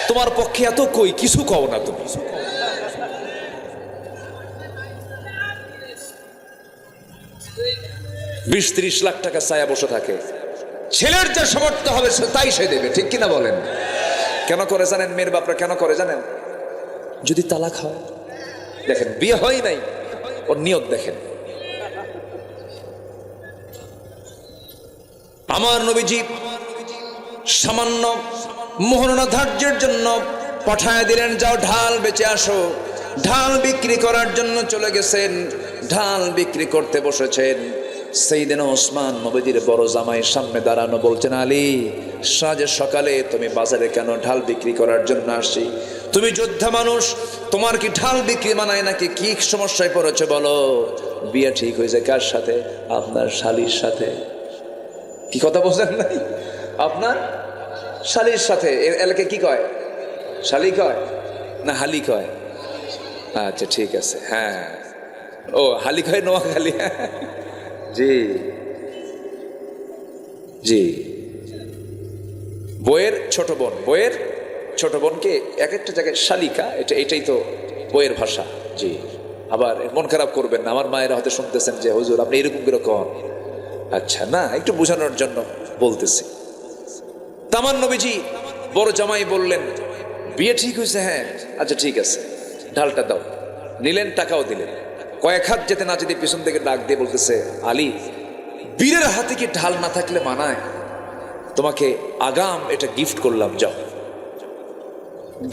তোমার পক্ষে এত কই, কিছু কও না তুমি। 20-30 লাখ টাকা ছায়া বসে থাকে। ছেলের যে সামর্থ্য হবে তাই সে দেবে, ঠিক কিনা বলেন? কেন করে জানেন মেয়ের বাপরা? কেন করে জানেন? যদি তালাক হয়, দেখেন বিয়ে হয় নাই, ওর নিয়ত দেখেন। আমার নবীজি সামান্য মোহরনা ধার্যের জন্য পাঠায় দিলেন, যাও ঢাল বেচে আসো। ঢাল বিক্রি করার জন্য চলে গেছেন। ঢাল বিক্রি করতে বসেছেন। সাইয়েদনা ওসমান নবীজির বড় জামাইয়ের সামনে দাঁড়ানো, বলছেন, আলী সাজে সকালে তুমি বাজারে কেন? ঢাল বিক্রি করার জন্য আসি। তুমি যোদ্ধা মানুষ, তোমার কি ঢাল বিক্রি মানায় নাকি? কি সমস্যায় পড়েছে বলো? বিয়ে ঠিক হয়েছে কার সাথে? আপনার শালীর সাথে। কি কথা বলছেন নাই? আপনার শালীর সাথে। এলাকায় কি কয়? শালি কয় না হালি কয়? আচ্ছা ঠিক আছে, হ্যাঁ। ও হালি কয় নোয়াখালী। জি জি। বইয়ের ছোট বোন, বইয়ের ছোট বোনকে এক একটা জায়গায় শালিকা, এটাই তো বইয়ের ভাষা। জি। আবার মন খারাপ করবেন না, আমার মায়েরা হয়তো শুনতেছেন যে হুজুর আপনি এরকম করে কন। আচ্ছা না, একটু বোঝানোর জন্য বলতেছি। তামান নবীজি বড় জামাই বললেন, বিয়ে ঠিক হয়েছে? হ্যাঁ। আচ্ছা ঠিক আছে, ঢালটা দাও। নিলেন, টাকাও দিলেন। কয়েক হাত যেতে না যেতে পিছন থেকে ডাক দিয়ে বলতেছে, আলী বীরের হাতে কি ঢাল না থাকলে মানায়? তোমাকে আগাম এটা গিফট করলাম, যাও।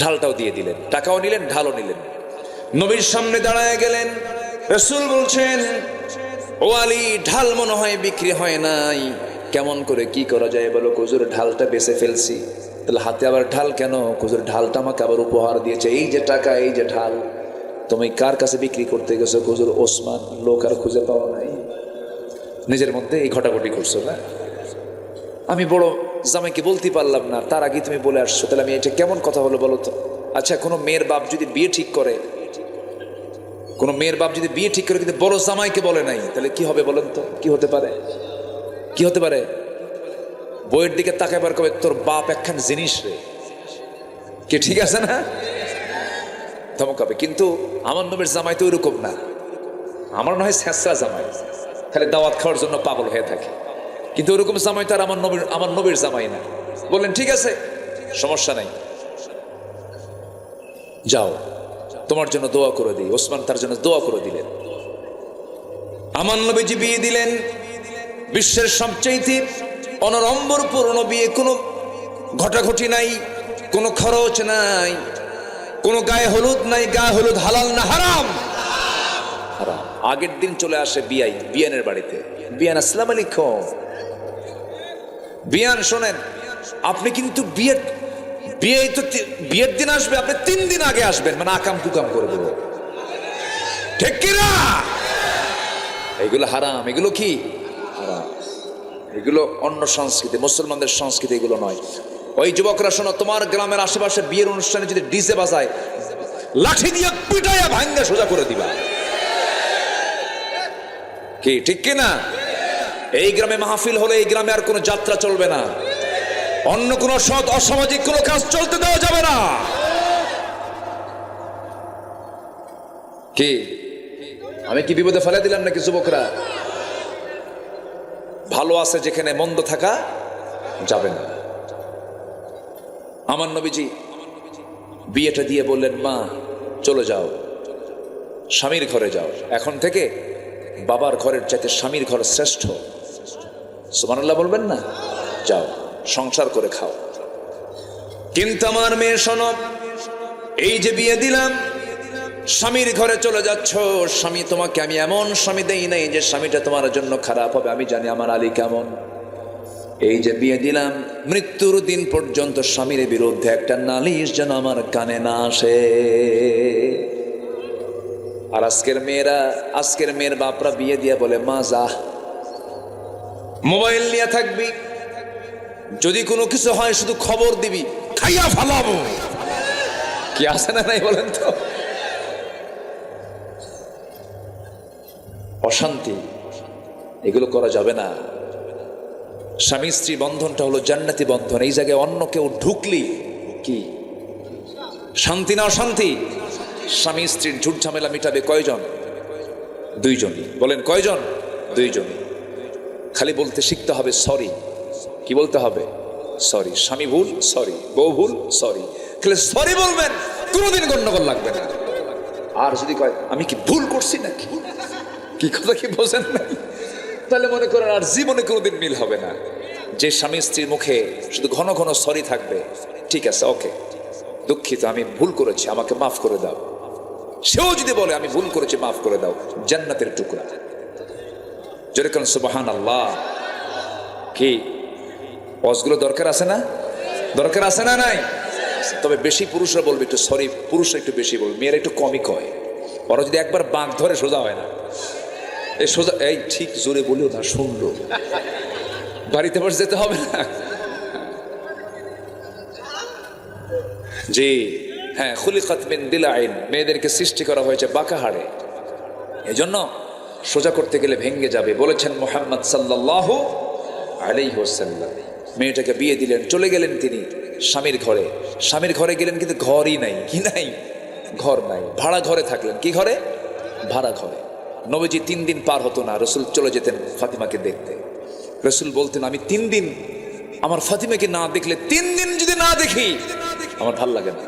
ঢালটাও দিয়ে দিলেন, টাকাও নিলেন, ঢালও নিলেন। নবীর সামনে দাঁড়ায় গেলেন। রাসূল বলছেন, ও আলী ঢাল মনে হয় বিক্রি হয় নাই, কেমন করে কি করা যায় বলো? হুজুর ঢালটা বেচে ফেলছি। তাহলে হাতে আবার ঢাল কেন? হুজুর ঢালটা আমাকে আবার উপহার দিয়েছে, এই যে টাকা, এই যে ঢাল। তুমি কার কাছে বিক্রি করতে গেছো? হুজুর ওসমান। লোক আর খুঁজে পাওয়া নাই। নিজের মধ্যে এই ঘটাঘটি করছো না? আমি বড় জামাইকে বলতে পারলাম না, তার আগে তুমি বলে আসছো। তাহলে আমি এটা কেমন কথা হলো বলো তো? আচ্ছা, কোনো মেয়ের বাপ যদি বিয়ে ঠিক করে, কোনো মেয়ের বাপ যদি বিয়ে ঠিক করে কিন্তু বড় জামাইকে বলে নাই, তাহলে কি হবে বলেন তো? কি হতে পারে? কি হতে পারে? বইয়ের দিকে তাকাইবার কবে তোর বাপ একখান জিনিস রে, কি ঠিক আছে না? ধমকাবে। কিন্তু আমার নবীর জামাই তো ওইরকম না। আমার নয় ছেঁচড়া জামাই, খালি দাওয়াত খাওয়ার জন্য পাগল হয়ে থাকে। কিন্তু ওরকম জামাই তো আর আমার নবীর জামাই না। বললেন ঠিক আছে, সমস্যা নাই, যাও, তোমার জন্য দোয়া করে দিই। ওসমান তার জন্য দোয়া করে দিলেন। আমার নবীজি বিয়ে দিলেন। বিশ্বের সবচেয়ে অনড়ম্বর পূর্ণ বিয়ে। কোনো ঘটাঘটি নাই, কোনো খরচ নাই, কোনো গায়ে হলুদ নাই। গায়ে হলুদ হালাল না হারাম? হারাম। আগের দিন চলে আসে বিয়ানের বাড়িতে। বিয়ান, আসসালামু আলাইকুম। বিয়ান শোনেন, আপনি কিন্তু বিয়ের দিন আসবে, আপনি 3 দিন আগে আসবেন, মানে আকাম কুকাম করে দেব, ঠিক কিনা? এগুলো হারাম। এগুলো কি হারাম? এগুলো অন্য সংস্কৃতি, মুসলমানদের সংস্কৃতি এগুলো নয়। ওই যুবকরা শোনো, তোমার গ্রামের আশেপাশে বিয়ের অনুষ্ঠানে যদি ডিজে বাজায়, লাঠি দিয়ে পিটাইয়া ভাঙ্গা সোজা করে দিবা, কি ঠিক কিনা? এই গ্রামে মাহফিল হলে এই গ্রামে আর কোনো যাত্রা চলবে না, অন্য কোনো সৎ অসামাজিক কোনো কাজ চলতে দেওয়া যাবে না। কি আমি কি বিপদে ফেলে দিলাম নাকি যুবকরা? ভালো আছে যেখানে, মন্দ থাকা যাবে না। আমার নবীজি বিয়েটা দিয়ে বললেন, মা চলে যাও, স্বামীর ঘরে যাও, এখন থেকে বাবার ঘরের চাইতে স্বামীর ঘর শ্রেষ্ঠ। সুবহানাল্লাহ বলবেন না? যাও সংসার করে খাও। কিন্তু আমার মেয়ে শোনো, এই যে বিয়ে দিলাম, স্বামীর ঘরে চলে যাচ্ছ, স্বামী তোমাকে আমি এমন স্বামী দেই নাই যে স্বামীটা তোমার জন্য খারাপ হবে। আমি জানি আমার আলী কেমন। এই যে বিয়ে দিলাম, মৃত্যুর দিন পর্যন্ত স্বামীর বিরুদ্ধে একটা নালিশ যেন আমার কানে না আসে। আর আজকের মেয়ের বাপরা বিয়ে দিয়ে বলে, মা যা, মোবাইল নিয়ে থাকবি, যদি কোনো কিছু হয় শুধু খবর দিবি, খাইয়া ফালাবো। কি আছে না নাই বলেন তো? অশান্তি, এগুলো করা যাবে না। স্বামী স্ত্রী বন্ধনটা হলো জান্নাতি বন্ধন। এই জায়গায় অন্য কেউ ঢুকলি কি শান্তি না অশান্তি? স্বামী স্ত্রীর ঝুট ঝামেলা মিটাবে কয়জন? দুইজনই। বলেন কয়জন? দুইজনই। খালি বলতে শিখতে হবে সরি। কি বলতে হবে? সরি। স্বামী ভুল সরি, বউ ভুল সরি। খালি সরি বলবেন, কোনোদিন গন্ডগোল লাগবে না। আর যদি কয় আমি কি ভুল করছি নাকি, কি কথা কি বোঝেন না, তাহলে মনে করেন আর জীবনে কোনোদিন মিল হবে না। যে স্বামী স্ত্রীর মুখে শুধু ঘন ঘন সরি থাকবে, ঠিক আছে ওকে দুঃখিত, আমি ভুল করেছি, আমাকে মাফ করে দাও, সেও যদি বলে আমি ভুল করেছি মাফ করে দাও, জান্নাতের টুকরা। যেরকম সুবহানাল্লাহ। কি ওয়াজগুলো দরকার আছে না? দরকার আছে না নাই? তবে বেশি পুরুষরা বলবে একটু সরি, পুরুষরা একটু বেশি বলবে, মেয়েরা একটু কমই কয়। ওরা যদি একবার বাঁক ধরে সোজা হয় না। এই সোজা, এই ঠিক জোরে বলিও না, শুনলো বাড়িতে বসে যেতে হবে না। জি হ্যাঁ, খুলিকাত মিন দিলাইন, মেয়েদেরকে সৃষ্টি করা হয়েছে বাঁকা হাড়ে। এজন্য সোজা করতে গেলে ভেঙ্গে যাবে, বলেছেন মুহাম্মদ সাল্লাল্লাহু আলাইহি ওয়াসাল্লাম। মেয়েটাকে বিয়ে দিলেন, চলে গেলেন তিনি স্বামীর ঘরে। স্বামীর ঘরে গেলেন কিন্তু ঘরই নাই। কি নাই? ঘর নাই। ভাড়া ঘরে থাকলেন। কি ঘরে? ভাড়া ঘরে। নবীজি 3 দিন পার হতো না, রসুল চলে যেতেন ফাতিমাকে দেখতে। রসুল বলতেন আমি 3 দিন আমার ফাতিমাকে না দেখলে, 3 দিন যদি না দেখি আমার ভাল লাগে না।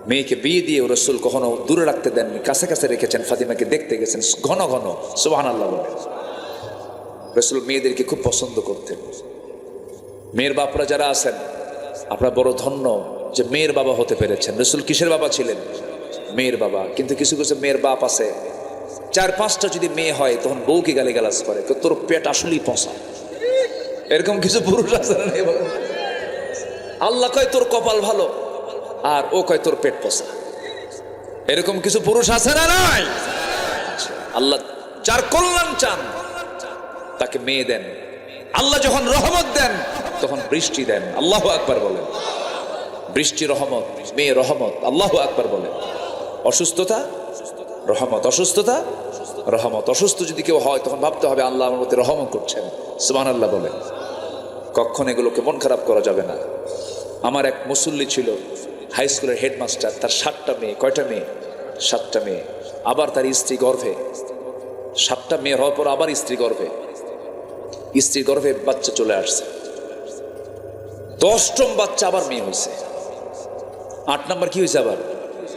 মেয়েকে বিয়ে দিয়ে রসুল কখনো দূরে রাখতে দেননি, কাছে কাছে রেখেছেন, ফাতিমাকে দেখতে গেছেন ঘন ঘন। সুবহানাল্লাহ বলেন। রসুল মেয়েদেরকে খুব পছন্দ করতেন। মেয়ের বাপরা যারা আছেন, আপনারা বড় ধন্য যে মেয়ের বাবা হতে পেরেছেন। রসুল কিসের বাবা ছিলেন? মেয়ের বাবা। কিন্তু কিছু কিছু মেয়ের বাপ আছে, 4-5টা যদি মেয়ে হয় তখন বউকে গালিগালাজ করে, তোর পেট আসলেই পচা। এরকম কিছু পুরুষ আছে না? আল্লাহ কয় তোর কপাল ভালো, আর ও কয় তোর পেট পচা। এরকম কিছু পুরুষ আছে না নাই? আল্লাহ যার কল্যাণ চান তাকে মেয়ে দেন। আল্লাহ যখন রহমত দেন তখন বৃষ্টি দেন। আল্লাহু আকবার বলেন। বৃষ্টি রহমত, মেয়ে রহমত। আল্লাহু আকবার বলেন। অসুস্থতা রহমত, অসুস্থতা রহমত। অসুস্থ যদি কেউ হয় তখন ভাবতে হবে আল্লাহ আমার মধ্যে রহমত করছেন। সুবহানাল্লাহ বলেন। কখন এগুলোকে মন খারাপ করা যাবে না। আমার এক মুসল্লি ছিল, হাই স্কুলের হেডমাস্টার। তার 7টা মেয়ে। কয়টা মেয়ে? 7টা মেয়ে। আবার তার স্ত্রী গর্ভে। 7টা মেয়ে হওয়ার পর আবার স্ত্রী গর্ভে। স্ত্রী গর্ভে বাচ্চা চলে আসছে। 10ম বাচ্চা আবার মেয়ে হয়েছে। 8 নম্বর কি হয়েছে? আবার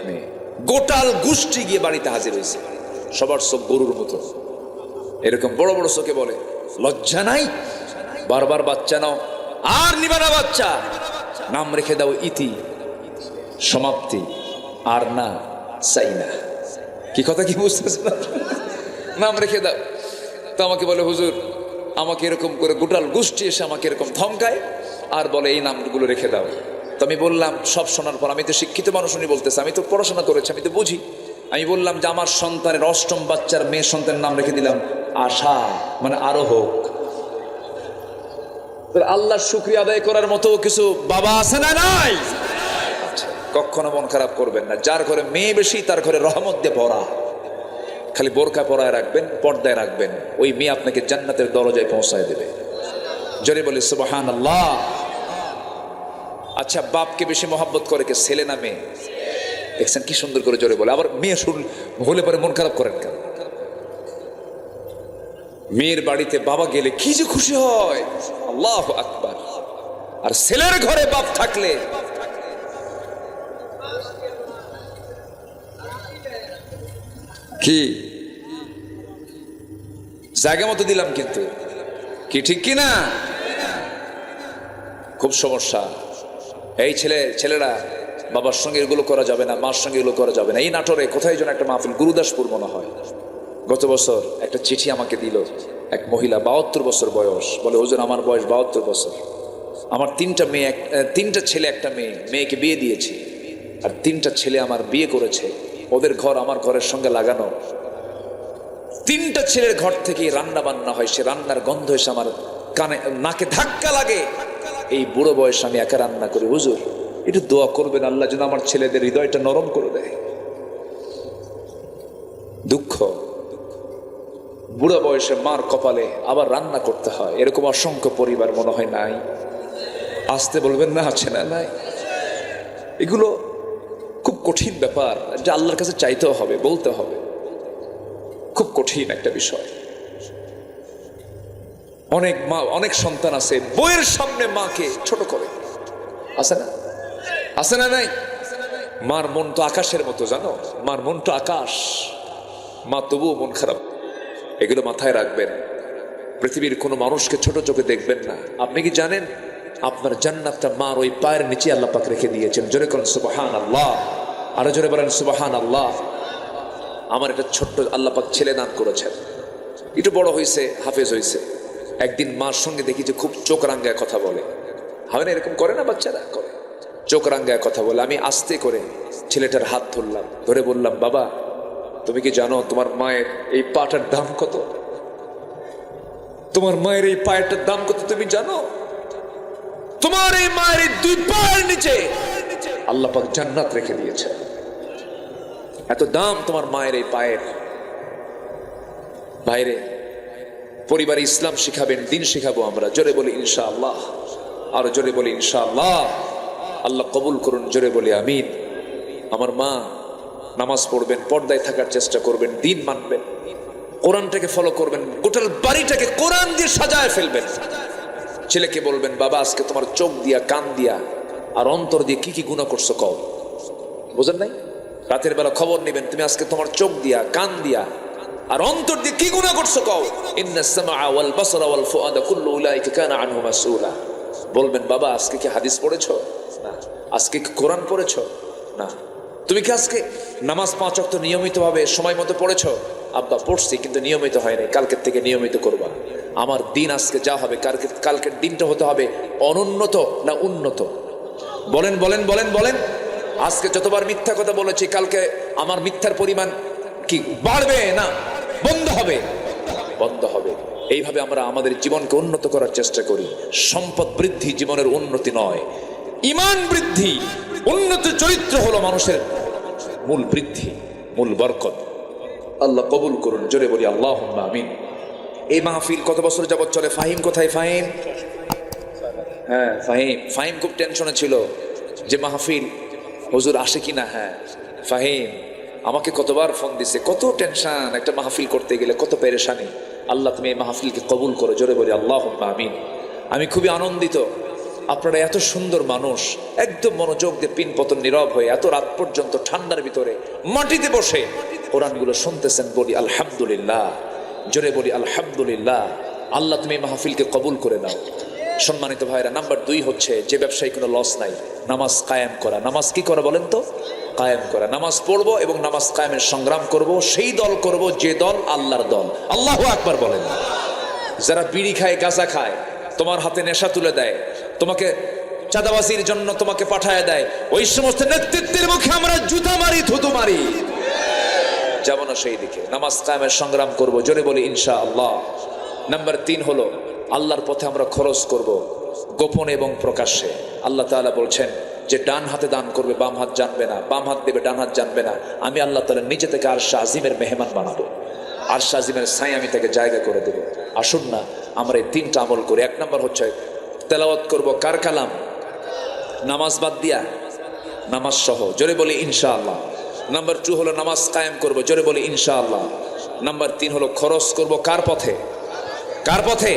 মেয়ে। গোটাল গোষ্ঠী গিয়ে বাড়িতে হাজির হয়েছে। সবার চোখ গরুর মতো, এরকম বড় বড় চোখে বলে লজ্জা নাই? বারবার বাচ্চা নাও, আর নিবা না বাচ্চা, নাম রেখে দাও ইতি, সমাপ্তি, আর না চাই না। কি কথা কি বুঝতেছেন? নাম রেখে দাও। তো আমাকে বলে হুজুর আমাকে এরকম করে গোটাল গোষ্ঠী এসে আমাকে এরকম ধমকায় আর বলে এই নামগুলো রেখে দাও। তো আমি বললাম, সব শোনার পর, আমি তো শিক্ষিত মানুষ, উনি বলতেছে, আমি তো পড়াশোনা করেছি, আমি তো বুঝি। আমি বললাম যে আমার সন্তানের 8ম বাচ্চার মেয়ে সন্তানের নাম রেখে দিলাম আশা, মানে আরো হোক। আল্লাহর শুকরিয়া আদায় করার মতো কিছু বাবা আছে না নাই? কখনো মন খারাপ করবেন না। যার ঘরে মেয়ে বেশি তার ঘরে রহমত দিয়ে ভরা। খালি বোরকা পরায় রাখবেন, পর্দায় রাখবেন, ওই মেয়ে আপনাকে জান্নাতের দরজায় পৌঁছায় দেবে। জোরে বলি সুবহানাল্লাহ। আচ্ছা, বাপকে বেশি মহব্বত করে কে, ছেলে না মেয়ে? দেখছেন কি সুন্দর করে জোরে বলে। আবার মেয়ে হলে পরে মন খারাপ করেন কেন? মেয়ের বাড়িতে বাবা গেলে কি যে খুশি হয়, আল্লাহু আকবার। আর ছেলের ঘরে বাপ থাকলে কি জায়গা মতো দিলাম, কিন্তু কি ঠিক কি না? খুব সমস্যা। এই ছেলেরা বাবার সঙ্গে এগুলো করা যাবে না, মার সঙ্গে এগুলো করা যাবে না। এই নাটোরে কোথায় যেন একটা মাহফিল, গুরুদাসপুর মনে হয়, গত বছর একটা চিঠি আমাকে দিল এক মহিলা, 72 বছর বয়স। বলে, হুজুর আমার বয়স 72 বছর, আমার তিনটা ছেলে একটা মেয়েকে বিয়ে দিয়েছি, আর 3টা ছেলে আমার বিয়ে করেছে, ওদের ঘর আমার ঘরের সঙ্গে লাগানো। 3টা ছেলের ঘর থেকে রান্না বান্না হয়, সে রান্নার গন্ধ এসে আমার কানে নাকে ধাক্কা লাগে। এই বুড়ো বয়সে আমি একা রান্না করি, হুজুর একটু দোয়া করবেন আল্লাহ যেন আমার ছেলেদের হৃদয়টা নরম করে দেয়। দুঃখ, বুড়ো বয়সে মার কপালে আবার রান্না করতে হয়, এরকম অসংখ্য পরিবার মনে হয় নাই? আসতে বলবেন না, আছে না? নাই। এগুলো খুব কঠিন ব্যাপার, যে আল্লাহর কাছে চাইতেও হবে, বলতে হবে। খুব কঠিন একটা বিষয়। অনেক মা, অনেক সন্তান আছে বইয়ের সামনে মাকে ছোট করে, আছে না? আছে না? নাই। মার মন তো আকাশের মতো, জানো, মার মন তো আকাশ, মা তবুও মন খারাপ। এগুলো মাথায় রাখবেন। পৃথিবীর কোনো মানুষকে ছোট চোখে দেখবেন না। আপনি কি জানেন আপনার জান্নাতটা মার ওই পায়ের নিচে আল্লাহ পাক রেখে দিয়েছেন? জোরে করেন সুবহানাল্লাহ, আরো জোরে বলেন সুবহানাল্লাহ। আমার একটা ছোট্ট আল্লাহ পাক ছেলে দান করেছেন, একটু বড় হয়েছে, হাফেজ হয়েছে। একদিন মার সঙ্গে দেখি যে খুব চোখ রাঙ্গায় কথা বলে। হয় না, এরকম করে না, বাচ্চারা করে, চোখ রাঙ্গায় কথা বলে। আমি আস্তে করে ছেলেটার হাত ধরলাম, ধরে বললাম, বাবা তুমি কি জানো তোমার মায়ের এই পাটার দাম কত? তোমার মায়ের এই পায়েরটার দাম কত তুমি জানো? তোমার এই মায়ের এই 2 পায়ের নিচে আল্লাহ পাক জান্নাত রেখে দিয়েছে। এত দাম তোমার মায়ের এই পায়ের। বাইরে পরিবারে ইসলাম শিখাবেন, দিন শিখাবো আমরা। জোরে বলি ইনশাআল্লাহ, আরো জোরে বলি ইনশাআল্লাহ। আল্লাহ কবুল করুন, জোরে বলি আমিন। আমার মা নামাজ পড়বেন, পর্দায় থাকার চেষ্টা করবেন, দিন মানবেন, কোরআনটাকে ফলো করবেন, গোটাল বাড়িটাকে কোরআন দিয়ে সাজায় ফেলবেন। ছেলেকে বলবেন, বাবা আজকে তোমার চোখ দিয়া, কান দিয়া আর অন্তর দিয়ে কি কি গুনাহ করছো কও। বুঝেন নাই? রাতের বেলা খবর নেবেন, তুমি আজকে তোমার চোখ দিয়া, কান দিয়া আর অন্তর দিয়ে কি গুনাহ করছো কও। ইন্নাস সামআ ওয়াল বাসরা ওয়াল ফুআদা কুল্লু উলাইকা কানা আনহু মাসউলা। বলবেন, বাবা আজকে কি হাদিস পড়েছো? না। আজকে কি কোরআন পড়েছো? না। তুমি কি আজকে নামাজ 5 ওয়াক্ত নিয়মিতভাবে সময় মতো পড়েছো? আব্বা পড়ছি, কিন্তু নিয়মিত হয়নি, কালকের থেকে নিয়মিত করবা। আমার দিন আজকে যা হবে, কালকের দিনটা হতে হবে অনুন্নত না উন্নত? বলেন বলেন বলেন বলেন। আজকে যতবার মিথ্যা কথা বলেছি, কালকে আমার মিথ্যার পরিমাণ কি বাড়বে না বন্ধ হবে? বন্ধ হবে। এইভাবে আমরা আমাদের জীবনকে উন্নত করার চেষ্টা করি। সম্পদ বৃদ্ধি জীবনের উন্নতি নয়, ঈমান বৃদ্ধি, উন্নত চরিত্র হলো মানুষের মূল বৃদ্ধি, মূল বরকত। আল্লাহ কবুল করুন, জোরে বলি আল্লাহুম্মা আমিন। এই মাহফিল কত বছর যাবত চলে? ফাহিম কোথায়? ফাহিম, হ্যাঁ ফাহিম খুব টেনশনে ছিল যে মাহফিল হুজুর আসে কিনা। হ্যাঁ ফাহিম আমাকে কতবার ফোন দিছে, কত টেনশন একটা মাহফিল করতে গেলে, কত পেরেশানি। আল্লাহ তুমি এই মাহফিলকে কবুল করো, জোরে বলি আল্লাহুম্মা আমিন। আমি খুবই আনন্দিত, আপনারা এত সুন্দর মানুষ, একদম মনোযোগ দিয়ে পিন পতন নীরব হয়ে এত রাত পর্যন্ত ঠান্ডার ভিতরে মাটিতে বসে কোরআনগুলো শুনতেছেন। বলি আলহামদুলিল্লাহ, জোরে বলি আলহামদুলিল্লাহ। আল্লাহ তুমি মাহফিলকে কবুল করে নাও। সম্মানিত ভাইরা, নাম্বার 2 হচ্ছে যে ব্যবসায়ী কোনো লস নাই, নামাজ কায়েম করা। নামাজ কি করা বলেন তো? কায়েম করা। নামাজ পড়বো এবং নামাজ কায়েমের সংগ্রাম করব, সেই দল করব যে দল আল্লাহর দল। আল্লাহু আকবার বলেন। যারা বিড়ি খায়, গাঁজা খায়, তোমার হাতে নেশা তুলে দেয়, তোমাকে চাঁদাবাজির জন্য তোমাকে পাঠায় দেয়, ওই সমস্ত নেতৃত্বের মুখে আমরা জুতা মারি, থুতু মারি, যাব না সেই দিকে। নামাজ কায়েমের সংগ্রাম করব, জোরে বলি ইনশাআল্লাহ। নাম্বার 3 হলো আল্লাহর পথে আমরা খরচ করব, গোপনে এবং প্রকাশ্যে। আল্লাহ তাআলা বলছেন যে ডান হাতে দান করবে, বাম হাত জানবে না, বাম হাত দেবে, ডান হাত জানবে না। আমি আল্লাহ তাআলা নিজে থেকে আরশে আজিমের মেহমান বানাবো, আরশে আজিমের ছায়া আমি তাকে জায়গা করে দেব। আসুন না আমরা এই 3টা আমল করি। 1 নম্বর হচ্ছে তেলাওয়াত করব কার কালাম? নামাজ বাদ দিয়া, নামাজ সহ, জোরে বলি ইনশাআল্লাহ। নাম্বার 2 হলো নামাজ কায়েম করব, জোরে বলি ইনশাআল্লাহ। নাম্বার 3 হলো খরচ করব কার পথে? কার পথে?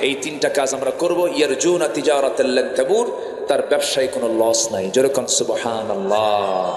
এই 3টা কাজ আমরা করব। ইয়ারজুনা তিজারাতাল লান তাবুর, তার ব্যবসায় কোনো লস নাই। জোরে কোন সুবহানাল্লাহ।